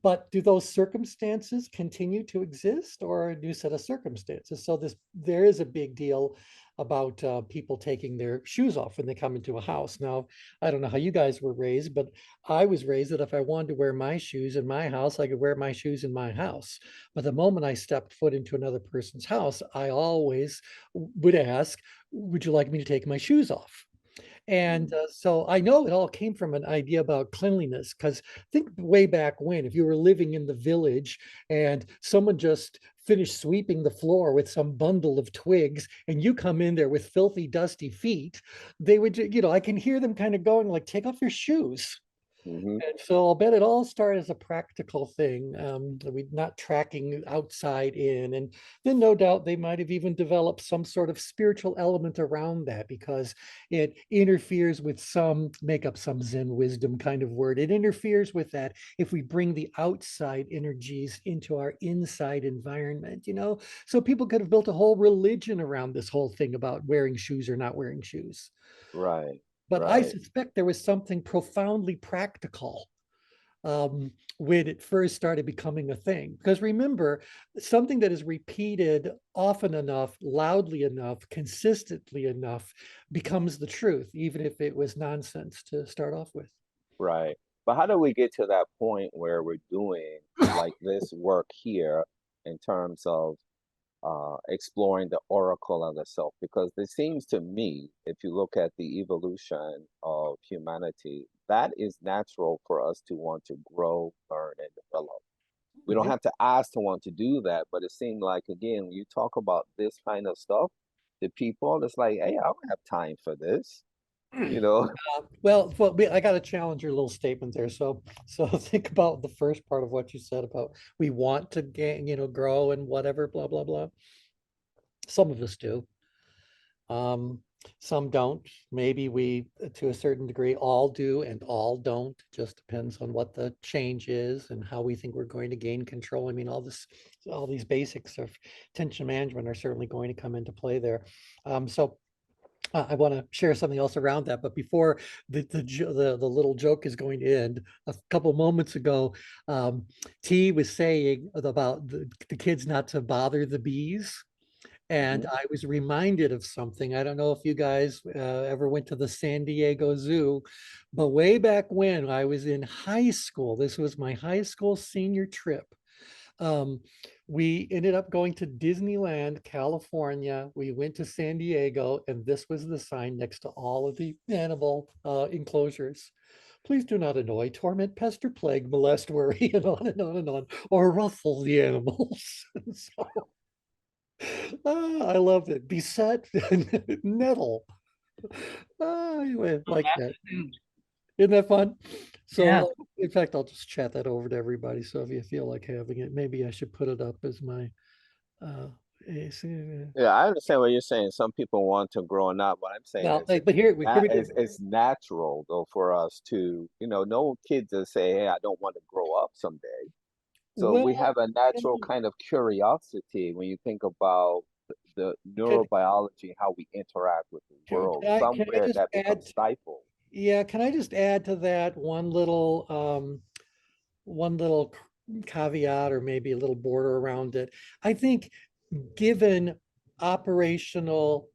S2: but do those circumstances continue to exist, or a new set of circumstances? So there is a big deal about people taking their shoes off when they come into a house. Now, I don't know how you guys were raised, but I was raised that if I wanted to wear my shoes in my house, I could wear my shoes in my house. But the moment I stepped foot into another person's house, I always would ask, would you like me to take my shoes off? And so I know it all came from an idea about cleanliness, because think way back when, if you were living in the village and someone just finished sweeping the floor with some bundle of twigs and you come in there with filthy, dusty feet, they would, I can hear them kind of going like, take off your shoes.
S1: Hmm.
S2: And so I'll bet it all started as a practical thing, we not tracking outside in, and then no doubt they might have even developed some sort of spiritual element around that, because it interferes with some, make up some Zen wisdom kind of word. It interferes with that if we bring the outside energies into our inside environment, So people could have built a whole religion around this whole thing about wearing shoes or not wearing shoes.
S1: Right.
S2: But I
S1: Right.
S2: suspect there was something profoundly practical when it first started becoming a thing. Because remember, something that is repeated often enough, loudly enough, consistently enough becomes the truth, even if it was nonsense to start off with.
S1: Right. But how do we get to that point where we're doing like this work here in terms of exploring the oracle of the self? Because it seems to me, if you look at the evolution of humanity, that is natural for us to want to grow, learn, and develop. We don't
S2: Right.
S1: have to ask to want to do that, but it seemed like, again, when you talk about this kind of stuff, the people, it's like, hey, I don't have time for this, you know?
S2: Well, I got to challenge your little statement there. So think about the first part of what you said about we want to gain, grow and whatever, blah, blah, blah. Some of us do. Um, some don't. Maybe we, to a certain degree, all do and all don't. Just depends on what the change is and how we think we're going to gain control. I mean, all these basics of tension management are certainly going to come into play there. So I want to share something else around that, but before the little joke is going to end, a couple moments ago, T was saying about the kids not to bother the bees. And
S1: Mhm.
S2: I was reminded of something. I don't know if you guys ever went to the San Diego Zoo, but way back when I was in high school, this was my high school senior trip. Um, we ended up going to Disneyland, California. We went to San Diego, and this was the sign next to all of the animal enclosures. Please do not annoy, torment, pester, plague, molest, worry, and on and on and on, or ruffle the animals. So, I loved it. Beset, nettle. Anyway, like that. Isn't that fun?
S4: Yeah.
S2: So, in fact, I'll just chat that over to everybody. So if you feel like having it, maybe I should put it up as my. Uh,
S1: Yeah, I understand what you're saying. Some people want to grow and not. What I'm saying
S2: now,
S1: is
S2: but here we go.
S1: it's natural though for us to, no kids that say, hey, I don't want to grow up someday. So we
S2: Well,
S1: have a natural kind of curiosity when you think about the
S2: can,
S1: neurobiology, how we interact with the world.
S2: can I
S1: Somewhere
S2: just
S1: that
S2: add?
S1: becomes stifled.
S2: Yeah, can I just add to that one little caveat, or maybe a little border around it? I think given operational,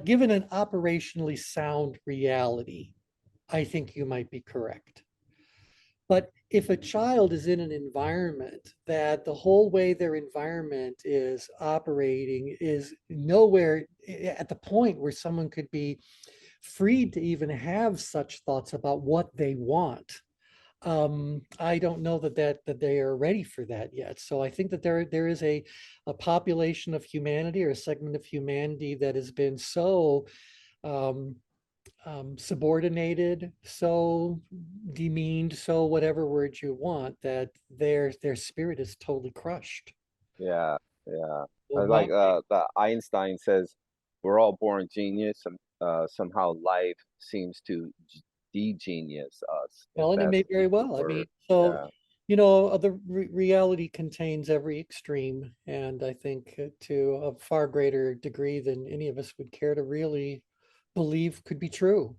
S2: given an operationally sound reality, I think you might be correct. But if a child is in an environment that the whole way their environment is operating is nowhere at the point where someone could be free to even have such thoughts about what they want, I don't know that they are ready for that yet. So I think that there is a population of humanity, or a segment of humanity, that has been so um, subordinated, so demeaned, so whatever word you want, that their spirit is totally crushed.
S1: Yeah, yeah.
S2: Well,
S1: Like the Einstein says, we're all born genius, and somehow life seems to de-genius us, if
S2: and it may
S1: that's
S2: very
S1: even the
S2: well. I mean,
S1: word.
S2: so
S1: Yeah,
S2: the reality contains every extreme, and I think to a far greater degree than any of us would care to really believe could be true.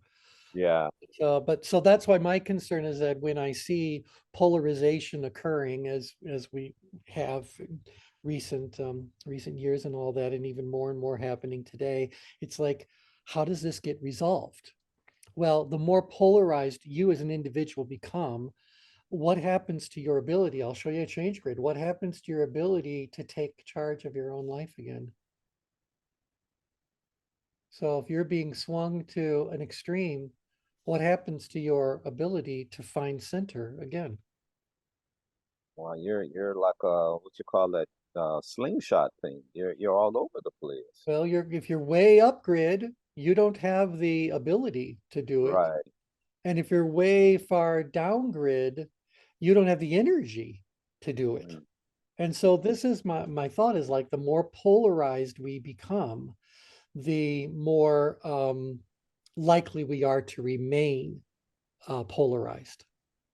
S1: yeah,
S2: But so that's why my concern is that when I see polarization occurring, as we have recent years and all that, and even more and more happening today. It's like, how does this get resolved? Well, the more polarized you as an individual become, what happens to your ability? I'll show you a change grid. What happens to your ability to take charge of your own life again? So if you're being swung to an extreme, what happens to your ability to find center again?
S1: Well, you're like a what you call that slingshot thing. You're all over the place.
S2: Well, if you're way up grid, you don't have the ability to do it.
S1: Right.
S2: And if you're way far down grid, you don't have the energy to do it.
S1: Mm,
S2: And so this is my thought is like the more polarized we become, the more likely we are to remain polarized.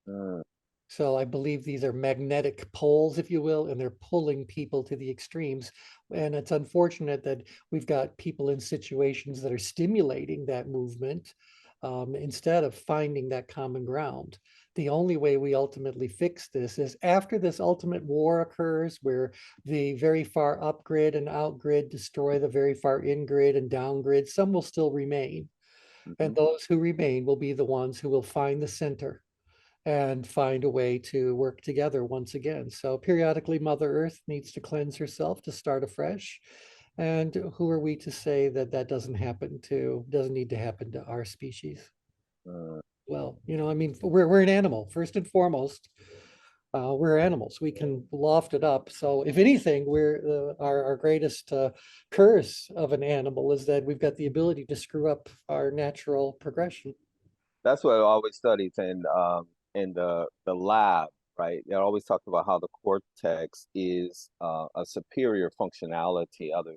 S1: mm,
S2: So I believe these are magnetic poles, if you will, and they're pulling people to the extremes. And it's unfortunate that we've got people in situations that are stimulating that movement instead of finding that common ground. The only way we ultimately fix this is after this ultimate war occurs, where the very far up grid and out grid destroy the very far in grid and down grid. Some will still remain. And
S1: mhm,
S2: those who remain will be the ones who will find the center and find a way to work together once again. So periodically, Mother Earth needs to cleanse herself to start afresh. And who are we to say that that doesn't need to happen to our species?
S1: mm.
S2: Well, I mean, we're an animal, first and foremost. We're animals. We can loft it up. So if anything, our greatest curse of an animal is that we've got the ability to screw up our natural progression.
S1: That's what I always studied in the lab, right? They always talk about how the cortex is a superior functionality other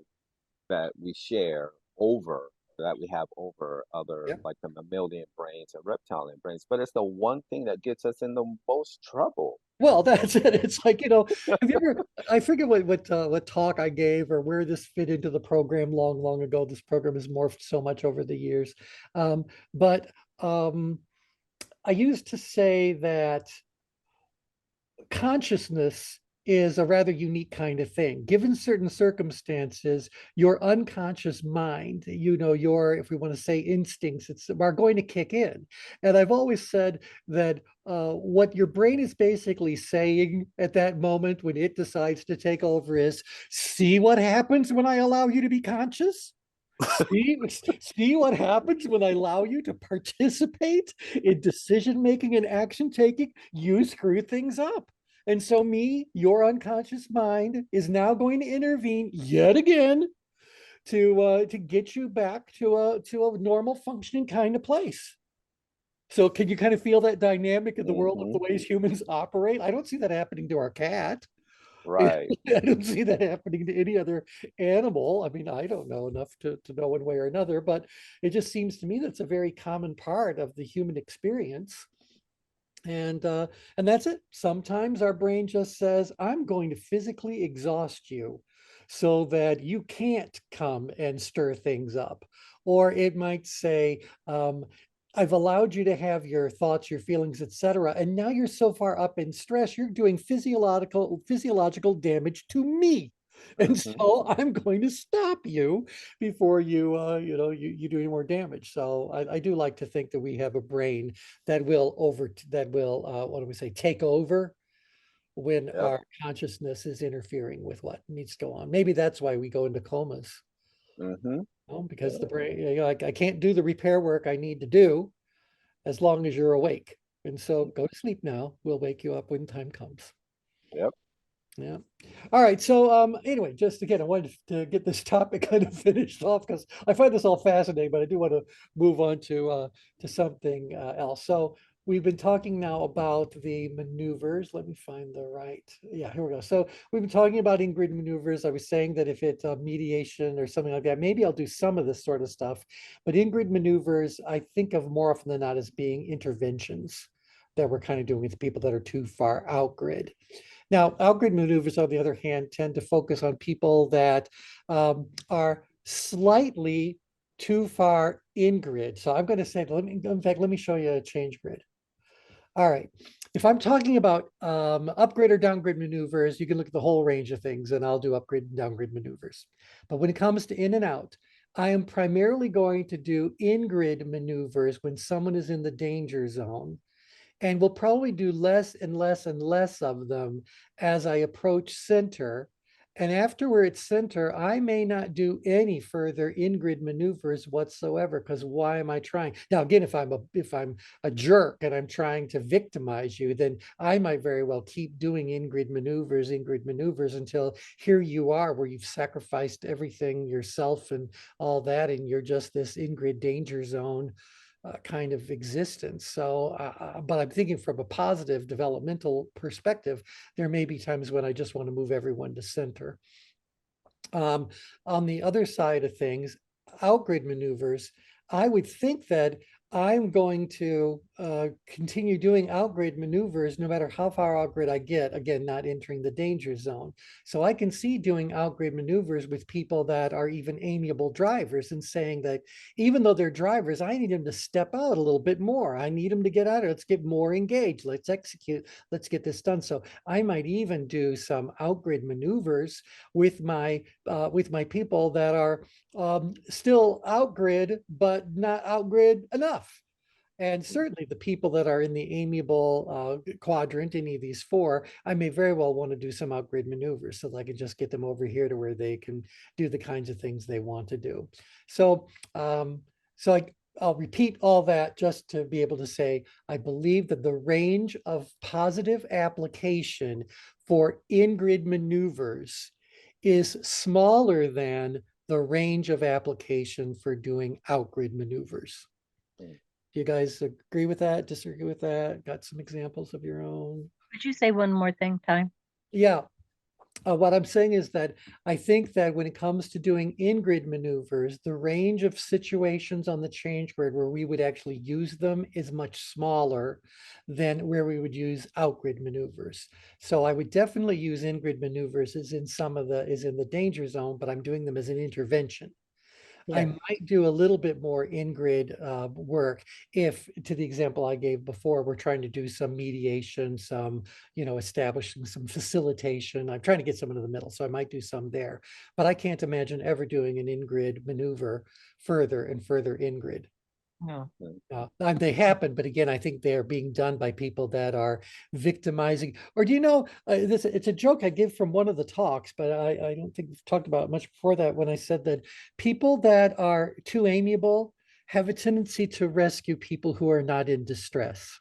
S1: that we share over that we have over other
S2: Yeah.
S1: like the mammalian brains and reptilian brains, but it's the one thing that gets us in the most trouble.
S2: Well, that's it. It's like, have you ever, I forget what talk I gave or where this fit into the program long, long ago. This program has morphed so much over the years. But I used to say that consciousness is a rather unique kind of thing. Given certain circumstances, your unconscious mind, your, if we want to say instincts, are going to kick in. And I've always said that what your brain is basically saying at that moment when it decides to take over is, see what happens when I allow you to be conscious? See what happens when I allow you to participate in decision making and action taking? You screw things up. And so, your unconscious mind is now going to intervene yet again to get you back to a normal functioning kind of place. So, can you kind of feel that dynamic in the world of
S1: Hmm.
S2: the ways humans operate? I don't see that happening to our cat.
S1: Right.
S2: I don't see that happening to any other animal. I mean, I don't know enough to know one way or another, but it just seems to me that's a very common part of the human experience. And that's it. Sometimes our brain just says, I'm going to physically exhaust you so that you can't come and stir things up. Or it might say, I've allowed you to have your thoughts, your feelings, etc. And now you're so far up in stress, you're doing physiological damage to me. And
S1: Hmm.
S2: so I'm going to stop you before you do any more damage. So I do like to think that we have a brain that will what do we say, take over when
S1: Yep.
S2: our consciousness is interfering with what needs to go on. Maybe that's why we go into comas.
S1: Hmm.
S2: Because the brain, I can't do the repair work I need to do as long as you're awake. And so go to sleep now. We'll wake you up when time comes.
S1: Yep.
S2: Yeah. All right. So anyway, just again, I wanted to get this topic kind of finished off because I find this all fascinating, but I do want to move on to something else. So we've been talking now about the maneuvers. Let me find the right. Yeah, here we go. So we've been talking about in-grid maneuvers. I was saying that if it's mediation or something like that, maybe I'll do some of this sort of stuff. But in-grid maneuvers, I think of more often than not as being interventions that we're kind of doing with people that are too far out grid. Now, outgrid maneuvers, on the other hand, tend to focus on people that are slightly too far in grid. So I'm going to say, in fact, let me show you a change grid. All right. If I'm talking about upgrade or downgrade maneuvers, you can look at the whole range of things, and I'll do upgrade and downgrade maneuvers. But when it comes to in and out, I am primarily going to do in-grid maneuvers when someone is in the danger zone. And we'll probably do less and less and less of them as I approach center. And after we're at center, I may not do any further in-grid maneuvers whatsoever, because why am I trying? Now, again, if I'm a jerk and I'm trying to victimize you, then I might very well keep doing in-grid maneuvers until here you are, where you've sacrificed everything yourself and all that, and you're just this in-grid danger zone kind of existence. So, but I'm thinking from a positive developmental perspective, there may be times when I just want to move everyone to center. On the other side of things, outgrid maneuvers, I would think that I'm going to continue doing outgrid maneuvers no matter how far outgrid I get, again, not entering the danger zone. So I can see doing outgrid maneuvers with people that are even amiable drivers and saying that even though they're drivers, I need them to step out a little bit more. I need them to get out of it. Let's get more engaged. Let's execute. Let's get this done. So I might even do some outgrid maneuvers with my people that are still outgrid, but not outgrid enough. And certainly the people that are in the amiable quadrant, any of these four, I may very well want to do some outgrid maneuvers so that I can just get them over here to where they can do the kinds of things they want to do. So, I'll repeat all that just to be able to say, I believe that the range of positive application for in-grid maneuvers is smaller than the range of application for doing outgrid maneuvers. Do you guys agree with that? Disagree with that? Got some examples of your own?
S4: Could you say one more thing, Ty?
S2: Yeah. What I'm saying is that I think that when it comes to doing in-grid maneuvers, the range of situations on the change grid where we would actually use them is much smaller than where we would use out-grid maneuvers. So I would definitely use in-grid maneuvers as in the danger zone, but I'm doing them as an intervention. I might do a little bit more in-grid work if, to the example I gave before, we're trying to do some mediation, some, establishing some facilitation. I'm trying to get someone in the middle, so I might do some there. But I can't imagine ever doing an in-grid maneuver further and further in-grid.
S4: No.
S2: They happen, but again, I think they are being done by people that are victimizing. Or do you know, it's a joke I give from one of the talks, but I don't think we've talked about it much before that, when I said that people that are too amiable have a tendency to rescue people who are not in distress.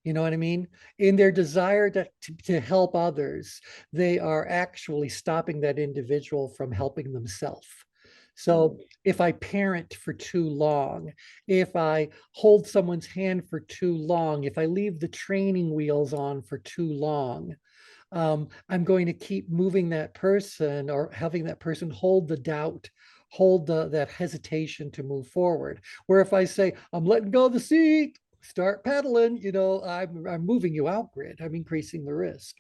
S2: You know what I mean? In their desire to help others, they are actually stopping that individual from helping themselves. So if I parent for too long, if I hold someone's hand for too long, if I leave the training wheels on for too long, I'm going to keep moving that person or having that person hold the doubt, hold that hesitation to move forward. Where if I say, I'm letting go of the seat, start pedaling, I'm moving you out grid. I'm increasing the risk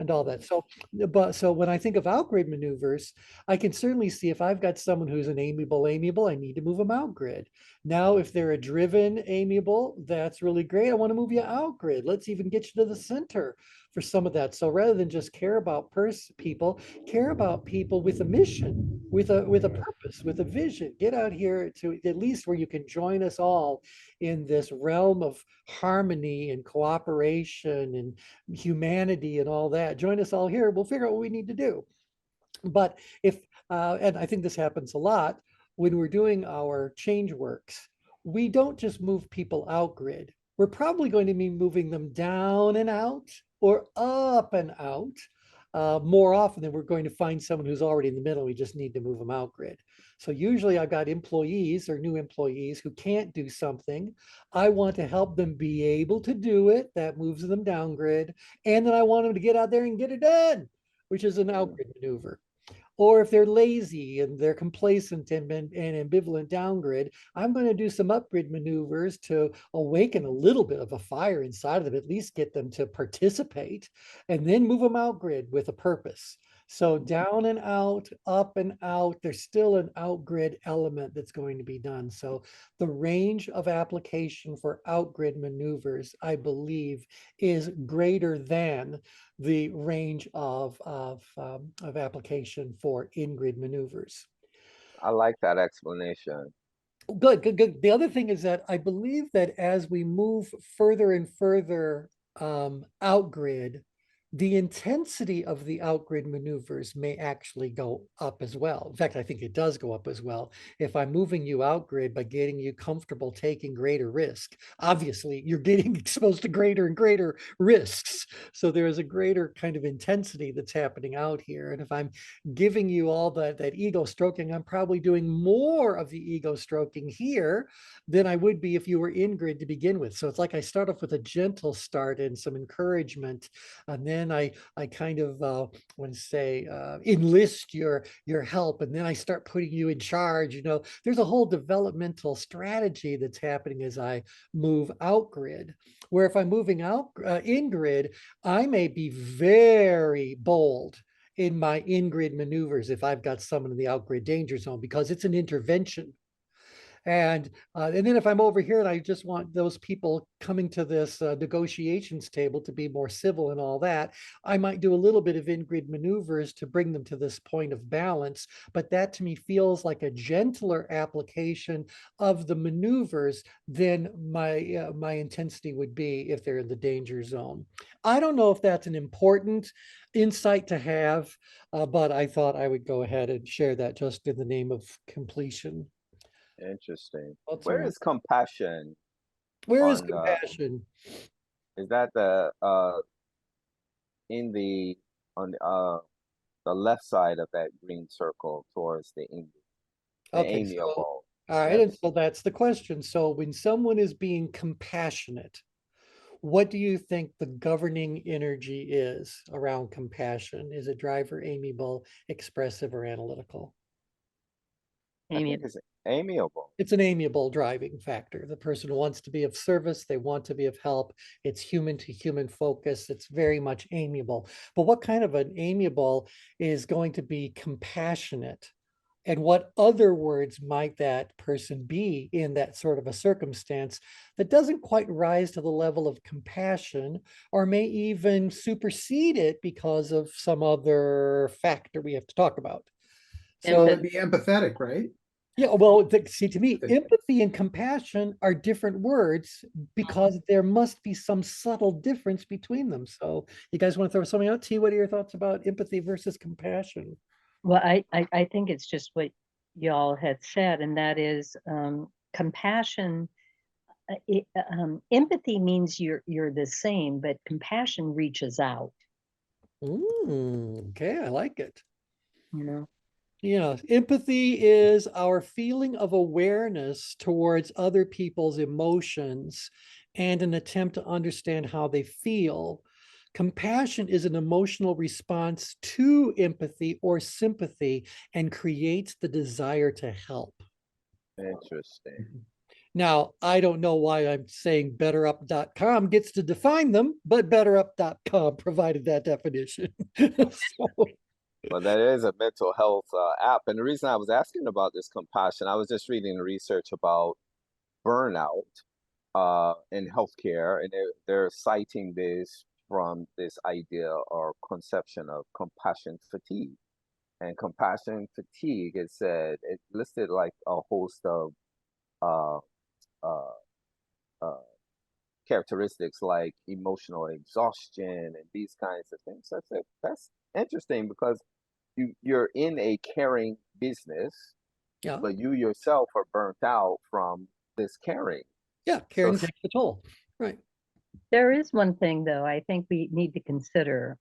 S2: and all that. So when I think of outgrid maneuvers, I can certainly see if I've got someone who's an amiable, I need to move them out grid. Now, if they're a driven amiable, that's really great. I want to move you out grid. Let's even get you to the center for some of that. So rather than just care about people, care about people with a mission, with a purpose, with a vision. Get out here to at least where you can join us all in this realm of harmony and cooperation and humanity and all that. Join us all here. We'll figure out what we need to do. But and I think this happens a lot when we're doing our change works, we don't just move people out grid. We're probably going to be moving them down and out or up and out more often than we're going to find someone who's already in the middle. We just need to move them out grid. So usually I've got employees or new employees who can't do something. I want to help them be able to do it. That moves them down grid. And then I want them to get out there and get it done, which is an outgrid maneuver. Or if they're lazy and they're complacent and ambivalent downgrid, I'm going to do some upgrid maneuvers to awaken a little bit of a fire inside of them, at least get them to participate, and then move them outgrid with a purpose. So down and out, up and out, there's still an outgrid element that's going to be done. So the range of application for outgrid maneuvers, I believe, is greater than the range of application for in-grid maneuvers.
S1: I like that explanation.
S2: Good, good, good. The other thing is that I believe that as we move further and further outgrid, the intensity of the outgrid maneuvers may actually go up as well. In fact, I think it does go up as well. If I'm moving you outgrid by getting you comfortable taking greater risk, obviously you're getting exposed to greater and greater risks. So there is a greater kind of intensity that's happening out here. And if I'm giving you all that ego stroking, I'm probably doing more of the ego stroking here than I would be if you were in grid to begin with. So it's like I start off with a gentle start and some encouragement, and then I kind of want to say enlist your help, and then I start putting you in charge. You know, there's a whole developmental strategy that's happening as I move out grid. Where if I'm moving out in grid, I may be very bold in my in-grid maneuvers if I've got someone in the out-grid danger zone, because it's an intervention. And then if I'm over here and I just want those people coming to this negotiations table to be more civil and all that, I might do a little bit of in-grid maneuvers to bring them to this point of balance. But that to me feels like a gentler application of the maneuvers than my intensity would be if they're in the danger zone. I don't know if that's an important insight to have, but I thought I would go ahead and share that just in the name of completion.
S1: Interesting.
S2: Thoughts
S1: Where
S2: around.
S1: is compassion
S2: Where is
S1: on
S2: compassion?
S1: is that the in the on the left side of that green circle towards the
S2: Okay, so
S1: amiable?
S2: all right, and
S1: That's
S2: so that's the question. So when someone is being compassionate, what do you think the governing energy is around compassion? Is it driver, amiable, expressive, or analytical?
S1: I
S4: Amy,
S1: think it's amiable.
S2: It's an amiable driving factor. The person wants to be of service. They want to be of help. It's human to human focus. It's very much amiable. But what kind of an amiable is going to be compassionate? And what other words might that person be in that sort of a circumstance that doesn't quite rise to the level of compassion, or may even supersede it because of some other factor we have to talk about?
S3: Well,
S2: So
S3: it'd be empathetic, right?
S2: yeah, well, see, to me, empathy and compassion are different words because there must be some subtle difference between them. So you guys want to throw something out? T, what are your thoughts about empathy versus compassion?
S4: well, I think it's just what y'all had said, and that is compassion. Empathy means you're the same, but compassion reaches out.
S2: Okay, I like it.
S4: You know,
S2: Yeah, empathy is our feeling of awareness towards other people's emotions and an attempt to understand how they feel. Compassion is an emotional response to empathy or sympathy and creates the desire to help.
S1: Interesting.
S2: Now, I don't know why I'm saying betterup.com gets to define them, but betterup.com provided that definition. So,
S1: Well, that is a mental health app. And the reason I was asking about this compassion, I was just reading research about burnout in healthcare, and they're citing this from this idea or conception of compassion fatigue. And compassion fatigue, it said, it listed like a host of uh, uh, uh, characteristics like emotional exhaustion and these kinds of things. That's interesting because you're in a caring business,
S2: yeah,
S1: but you yourself are burnt out from this caring.
S2: yeah,
S1: So
S2: caring takes the toll. Right.
S4: there is one thing though I think we need to consider.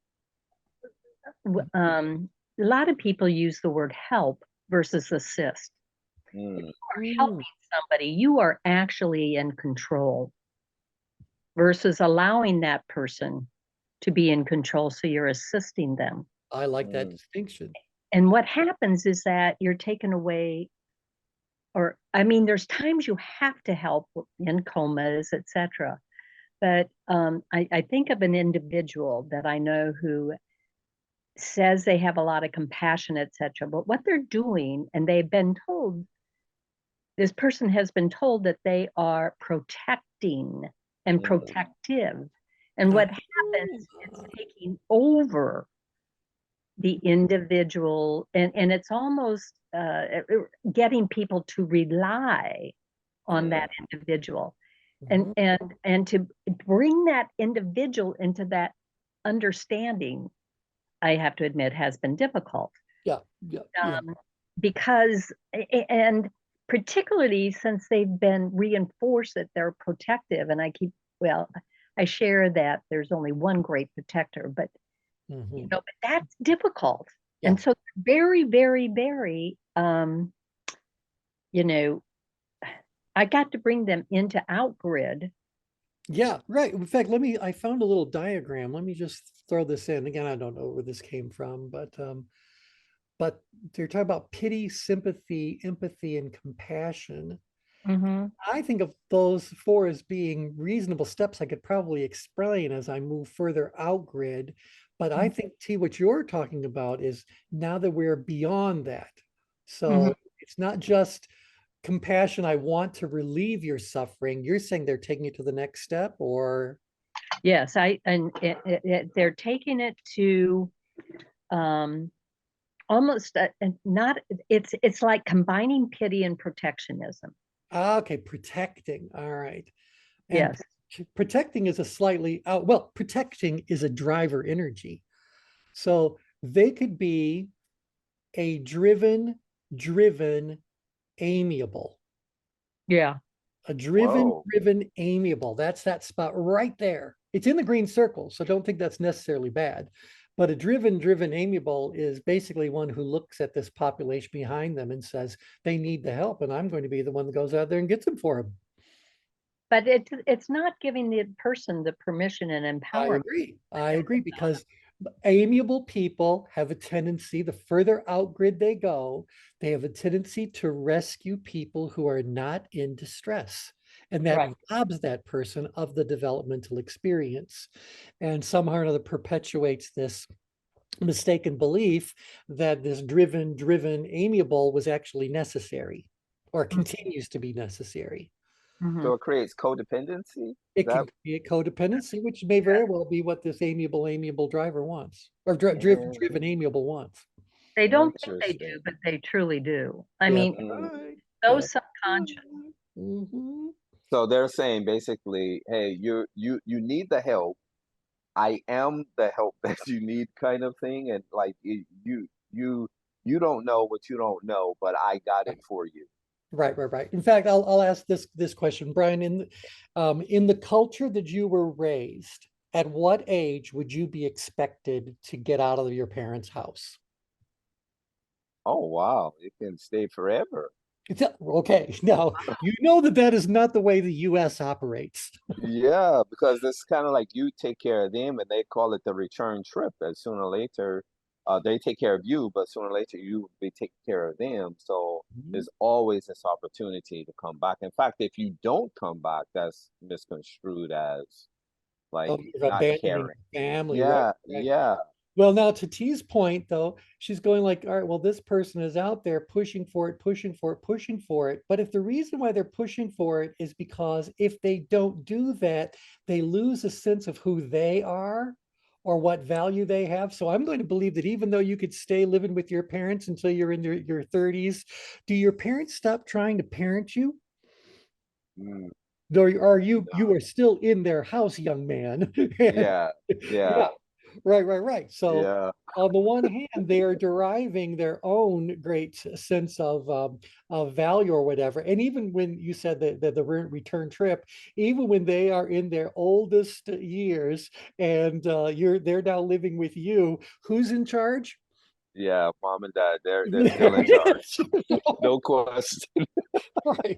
S4: A lot of people use the word help versus assist. If
S1: mm,
S4: you are helping somebody, you are actually in control versus allowing that person to be in control. So you're assisting them.
S2: I like that
S1: mm,
S2: distinction.
S4: And what happens is that you're taken away, or I mean, there's times you have to help in comas, etc. But I think of an individual that I know who says they have a lot of compassion, etc. But what they're doing, and they've been told, this person has been told that they are protecting and
S1: Mm.
S4: protective. And what happens, it's taking over the individual, and it's almost getting people to rely on that individual,
S2: Mhm.
S4: and to bring that individual into that understanding, I have to admit, has been difficult.
S2: Yeah, yeah, yeah.
S4: Because, and particularly since they've been reinforced that they're protective, and well, I share that there's only one great protector, but
S2: Mhm.
S4: but that's difficult.
S2: Yeah.
S4: And so very, very, very, you know, I got to bring them into Outgrid.
S2: Yeah, right. In fact, I found a little diagram. Let me just throw this in. Again, I don't know where this came from, but they're talking about pity, sympathy, empathy, and compassion.
S4: Mm-hmm.
S2: I think of those four as being reasonable steps I could probably explain as I move further out grid. But I think, T, what you're talking about is now that we're beyond that.
S4: Mm-hmm.
S2: So it's not just compassion, I want to relieve your suffering. You're saying they're taking it to the next step, or
S4: Yes, they're taking it to almost not. It's like combining pity and protectionism.
S2: okay, protecting. All right. And
S4: Yes.
S2: protecting is a slightly out, well, protecting is a driver energy. So they could be a driven, amiable.
S4: Yeah.
S2: A
S1: Whoa.
S2: driven, amiable. That's that spot right there. It's in the green circle, so don't think that's necessarily bad. But a driven, amiable is basically one who looks at this population behind them and says, they need the help, and I'm going to be the one that goes out there and gets them for them.
S4: But it's not giving the person the permission and
S2: I
S4: empowerment.
S2: agree. I agree because amiable people have a tendency, the further out grid they go, they have a tendency to rescue people who are not in distress. And that
S4: Right.
S2: robs that person of the developmental experience. And somehow or another perpetuates this mistaken belief that this driven, amiable was actually necessary or continues to be necessary.
S4: Mm-hmm.
S1: So it creates codependency? Is
S2: It
S1: that
S2: can create codependency, which may very well be what this amiable driver wants, or
S1: yeah,
S2: driven, amiable wants.
S4: They don't think they do,
S1: interesting?
S4: but they truly do. I
S2: Yeah,
S4: mean,
S1: Mm.
S2: right.
S4: so
S2: That's
S4: subconscious.
S2: right. Mhm.
S1: So they're saying basically, hey, you need the help. I am the help that you need, kind of thing, and like you don't know what you don't know, but I got it for you.
S2: Right. In fact, I'll ask this question, Brian. In the culture that you were raised, at what age would you be expected to get out of your parents' house?
S1: Oh wow, it can stay forever.
S2: Okay, now you know that that is not the way the U.S. operates.
S1: Yeah, because it's kind of like you take care of them, and they call it the return trip. And sooner or later, they take care of you, but sooner or later you will be taking care of them. So
S2: Mhm.
S1: there's always this opportunity to come back. In fact, if you don't come back, that's misconstrued as like
S2: Oh, you're
S1: not
S2: abandoning
S1: caring.
S2: family, right?
S1: Yeah,
S2: Right.
S1: yeah.
S2: Well, now to T's point, though, she's going like, all right, well, this person is out there pushing for it, pushing for it, pushing for it. But if the reason why they're pushing for it is because if they don't do that, they lose a sense of who they are or what value they have. So I'm going to believe that even though you could stay living with your parents until you're in your 30s, do your parents stop trying to parent you?
S1: Mm,
S2: Or are you
S1: no.
S2: are still in their house, young man? And
S1: Yeah,
S2: yeah,
S1: yeah,
S2: right. So
S1: yeah,
S2: on the one hand, they are deriving their own great sense of value or whatever. And even when you said that the return trip, even when they are in their oldest years and they're now living with you, who's in charge?
S1: yeah. Mom and dad, they're still in charge. No question.
S2: Right,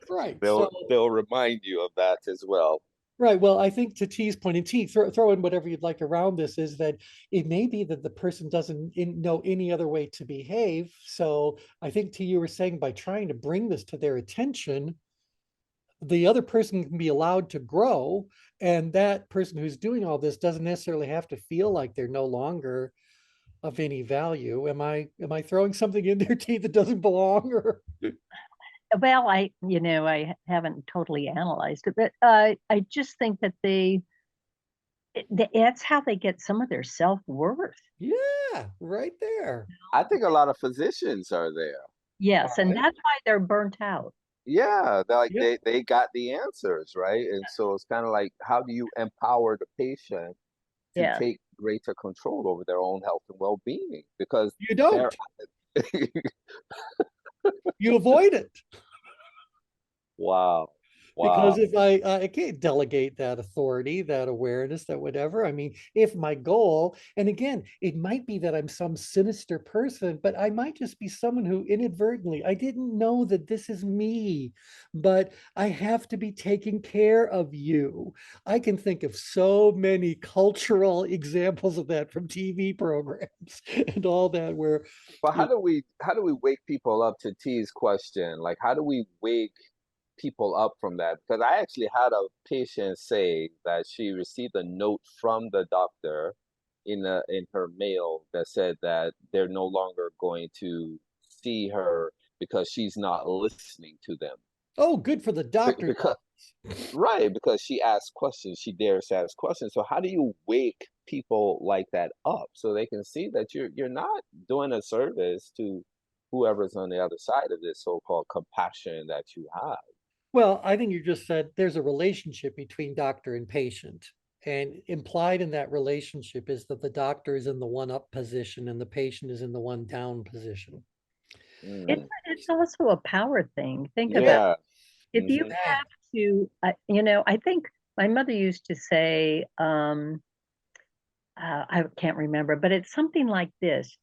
S2: right. So
S1: They'll remind you of that as well.
S2: right. Well, I think to T's point, and T, throw in whatever you'd like around this, is that it may be that the person doesn't know any other way to behave. So I think T, you were saying by trying to bring this to their attention, the other person can be allowed to grow. And that person who's doing all this doesn't necessarily have to feel like they're no longer of any value? Am I throwing something in their teeth that doesn't belong? Or
S4: Well, I haven't totally analyzed it, but I just think that that's how they get some of their self-worth.
S2: yeah, right there.
S1: I think a lot of physicians are there.
S4: Yes, and
S2: Right.
S4: that's why they're burnt out.
S1: Yeah, they're like
S2: Yep.
S1: they got the answers, right? And so it's kind of like, how do you empower the patient to
S4: Yeah.
S1: take greater control over their own health and well-being? Because
S2: You
S1: they're
S2: don't. You avoid it.
S1: wow,
S2: Because
S1: wow.
S2: if I can't delegate that authority, that awareness, that whatever. I mean, if my goal, and again, it might be that I'm some sinister person, but I might just be someone who inadvertently, I didn't know that this is me, but I have to be taking care of you. I can think of so many cultural examples of that from TV programs and all that, where
S1: But
S2: you
S1: how do we wake people up to T's question? Like, how do we wake people up from that? Because I actually had a patient say that she received a note from the doctor in her mail that said that they're no longer going to see her because she's not listening to them.
S2: oh, good for the doctor's
S1: Because
S2: office.
S1: right, because she asks questions, she dares to ask questions. So how do you wake people like that up so they can see that you're not doing a service to whoever's on the other side of this so-called compassion that you have?
S2: Well, I think you just said there's a relationship between doctor and patient. And implied in that relationship is that the doctor is in the one up position and the patient is in the one down position.
S4: It's
S1: Mm,
S4: it's also a power thing. Think about
S1: yeah.
S4: if you
S1: Hmm.
S2: Yeah.
S4: have to, I think my mother used to say, I can't remember, but it's something like this.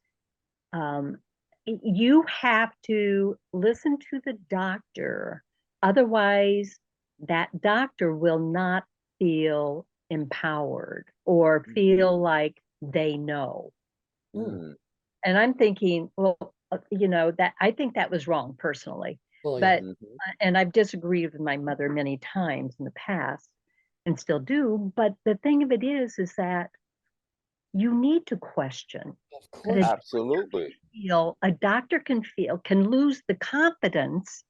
S4: Um, you have to listen to the doctor, otherwise, that doctor will not feel empowered or feel like they know.
S2: Hmm.
S1: Mm,
S4: And I'm thinking, well, that I think that was wrong personally,
S2: Well, yeah.
S4: but
S1: hmm.
S4: and I've disagreed with my mother many times in the past and still do. But the thing of it is that you need to question.
S2: Of
S4: But
S2: course.
S1: Absolutely.
S4: a doctor can lose the confidence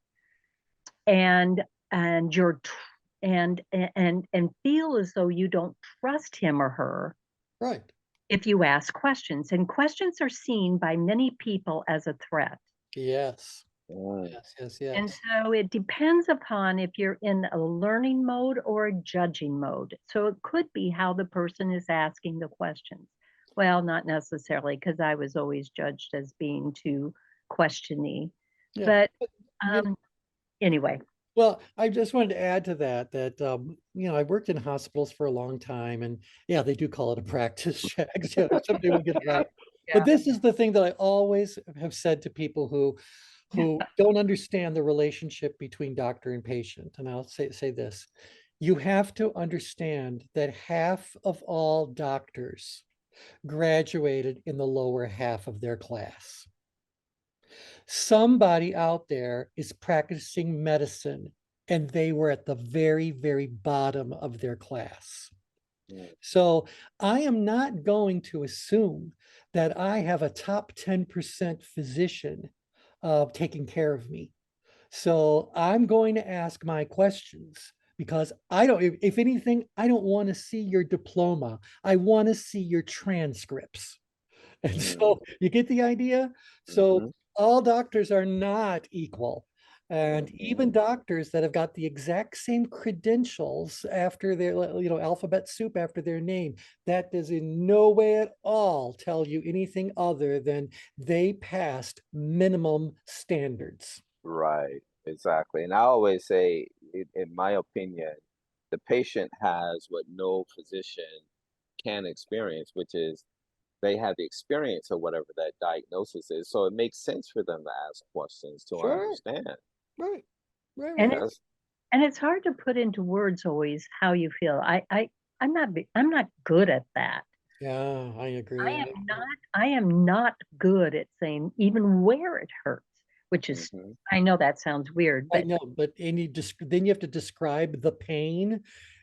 S4: and and your and feel as though you don't trust him or her
S2: Right.
S4: if you ask questions. And questions are seen by many people as a threat.
S2: Yes.
S1: Mm,
S2: Yes. Yes.
S4: And
S2: Yes.
S4: so it depends upon if you're in a learning mode or a judging mode. So it could be how the person is asking the questions. Well, not necessarily, because I was always judged as being too questiony.
S2: Yeah.
S4: But
S2: But, you know,
S4: anyway,
S2: well, I just wanted to add to that I worked in hospitals for a long time, and yeah, they do call it a practice check. So someday we'll get it
S4: yeah,
S2: right. But
S4: yeah,
S2: this is the thing that I always have said to people who don't understand the relationship between doctor and patient. And I'll say this. You have to understand that half of all doctors graduated in the lower half of their class. Somebody out there is practicing medicine and they were at the very, very bottom of their class.
S1: mm,
S2: So I am not going to assume that I have a top 10% physician taking care of me. So I'm going to ask my questions because I don't, if anything, I don't want to see your diploma. I want to see your transcripts. And
S1: mm,
S2: so you get the idea? So
S1: mhm,
S2: all doctors are not equal. And even
S1: mhm.
S2: doctors that have got the exact same credentials after their, alphabet soup after their name, that does in no way at all tell you anything other than they passed minimum standards.
S1: Right, exactly. And I always say, in my opinion, the patient has what no physician can experience, which is they have the experience of whatever that diagnosis is. So it makes sense for them to ask questions to
S2: Sure.
S1: understand.
S2: Right. Right.
S4: and
S2: Right.
S1: Yeah,
S4: it's and it's hard to put into words always how you feel. I'm not good at that.
S2: Yeah, I agree.
S4: I am not good at saying even where it hurts. which is,
S1: Mhm.
S4: I know that sounds weird,
S2: I
S4: but
S2: know, but and then you have to describe the pain,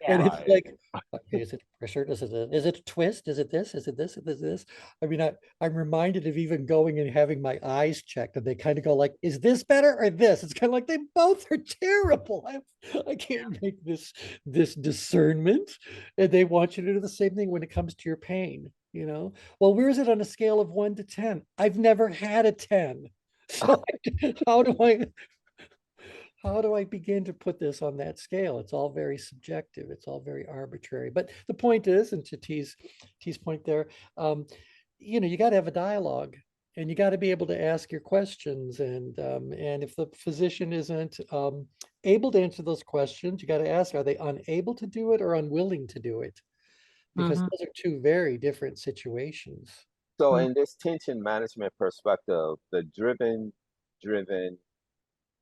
S2: and
S4: yeah.
S2: it's
S1: Right.
S2: like, okay, is it pressure? Is it a twist? Is it this? Is it this? Is it this? I mean, I'm reminded of even going and having my eyes checked, and they kind of go like, is this better or this? It's kind of like they both are terrible. I can't make this discernment, and they want you to do the same thing when it comes to your pain. Well, where is it on a scale of 1 to 10? I've never had a 10. So how do I how do I begin to put this on that scale? It's all very subjective. It's all very arbitrary. But the point is, and to T's point there, you got to have a dialogue, and you got to be able to ask your questions. And if the physician isn't able to answer those questions, you got to ask, are they unable to do it or unwilling to do it? Because
S4: Mhm.
S2: those are two very different situations.
S1: So
S4: Mm.
S1: in this tension management perspective, the driven,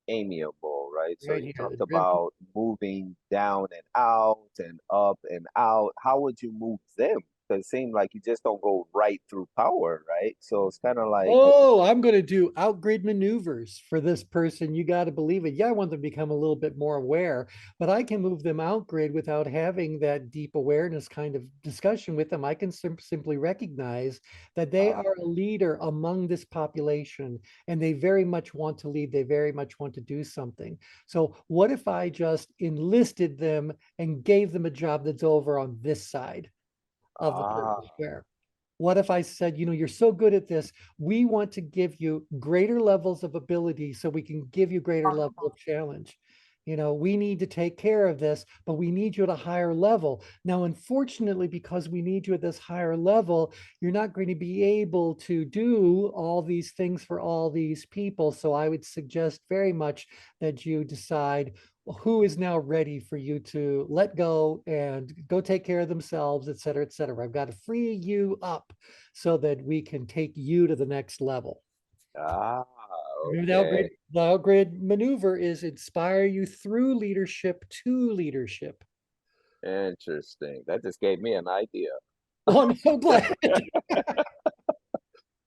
S1: amiable, right? So
S2: Right
S1: you
S2: here, the
S1: talked
S2: driven.
S1: about moving down and out and up and out. How would you move them? Because it seems like you just don't go right through power, right? So it's kind of like,
S2: Oh, I'm going to do outgrid maneuvers for this person. You got to believe it. Yeah, I want them to become a little bit more aware, but I can move them outgrid without having that deep awareness kind of discussion with them. I can simply recognize that they
S1: uh,
S2: are a leader among this population, and they very much want to lead. They very much want to do something. So what if I just enlisted them and gave them a job that's over on this side of the
S1: ah,
S2: purple square? What if I said, you're so good at this, we want to give you greater levels of ability so we can give you greater level of challenge. We need to take care of this, but we need you at a higher level. Now, unfortunately, because we need you at this higher level, you're not going to be able to do all these things for all these people. So I would suggest very much that you decide who is now ready for you to let go and go take care of themselves, et cetera, et cetera. I've got to free you up so that we can take you to the next level.
S1: ah,
S2: Remember
S1: okay.
S2: the outgrid maneuver is inspire you through leadership to leadership.
S1: Interesting. That just gave me an idea.
S2: Well, I'm so glad.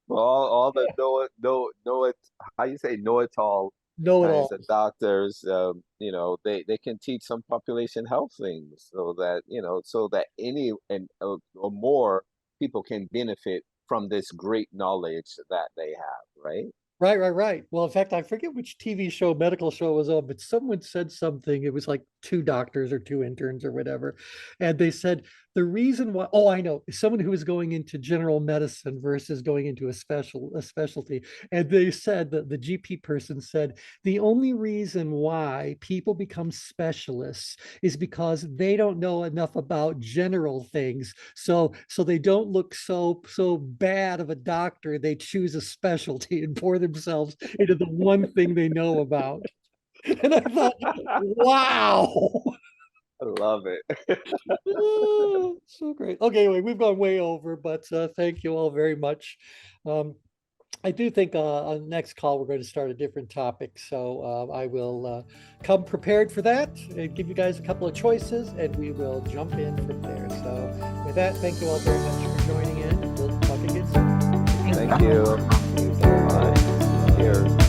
S1: All the know it, how you say know it all
S2: Know it
S1: kinds
S2: all.
S1: of doctors, they can teach some population health things so that, so that any and or more people can benefit from this great knowledge that they have, right?
S2: Right, right, right. Well, in fact, I forget which TV show, medical show it was on, but someone said something. It was like two doctors or two interns or whatever. And they said the reason why, oh, I know, someone who was going into general medicine versus going into a specialty. And they said that the GP person said the only reason why people become specialists is because they don't know enough about general things. So they don't look so bad of a doctor. They choose a specialty and pour themselves into the one thing they know about. And I thought, wow.
S1: I love it.
S2: Oh, so great. Okay, anyway, we've gone way over, but thank you all very much. Um, I do think on the next call, we're going to start a different topic. So I will come prepared for that and give you guys a couple of choices, and we will jump in from there. So with that, thank you all very much for joining in. We'll talk again soon.
S1: Thank you.
S2: Bye.
S1: Bye. Cheers.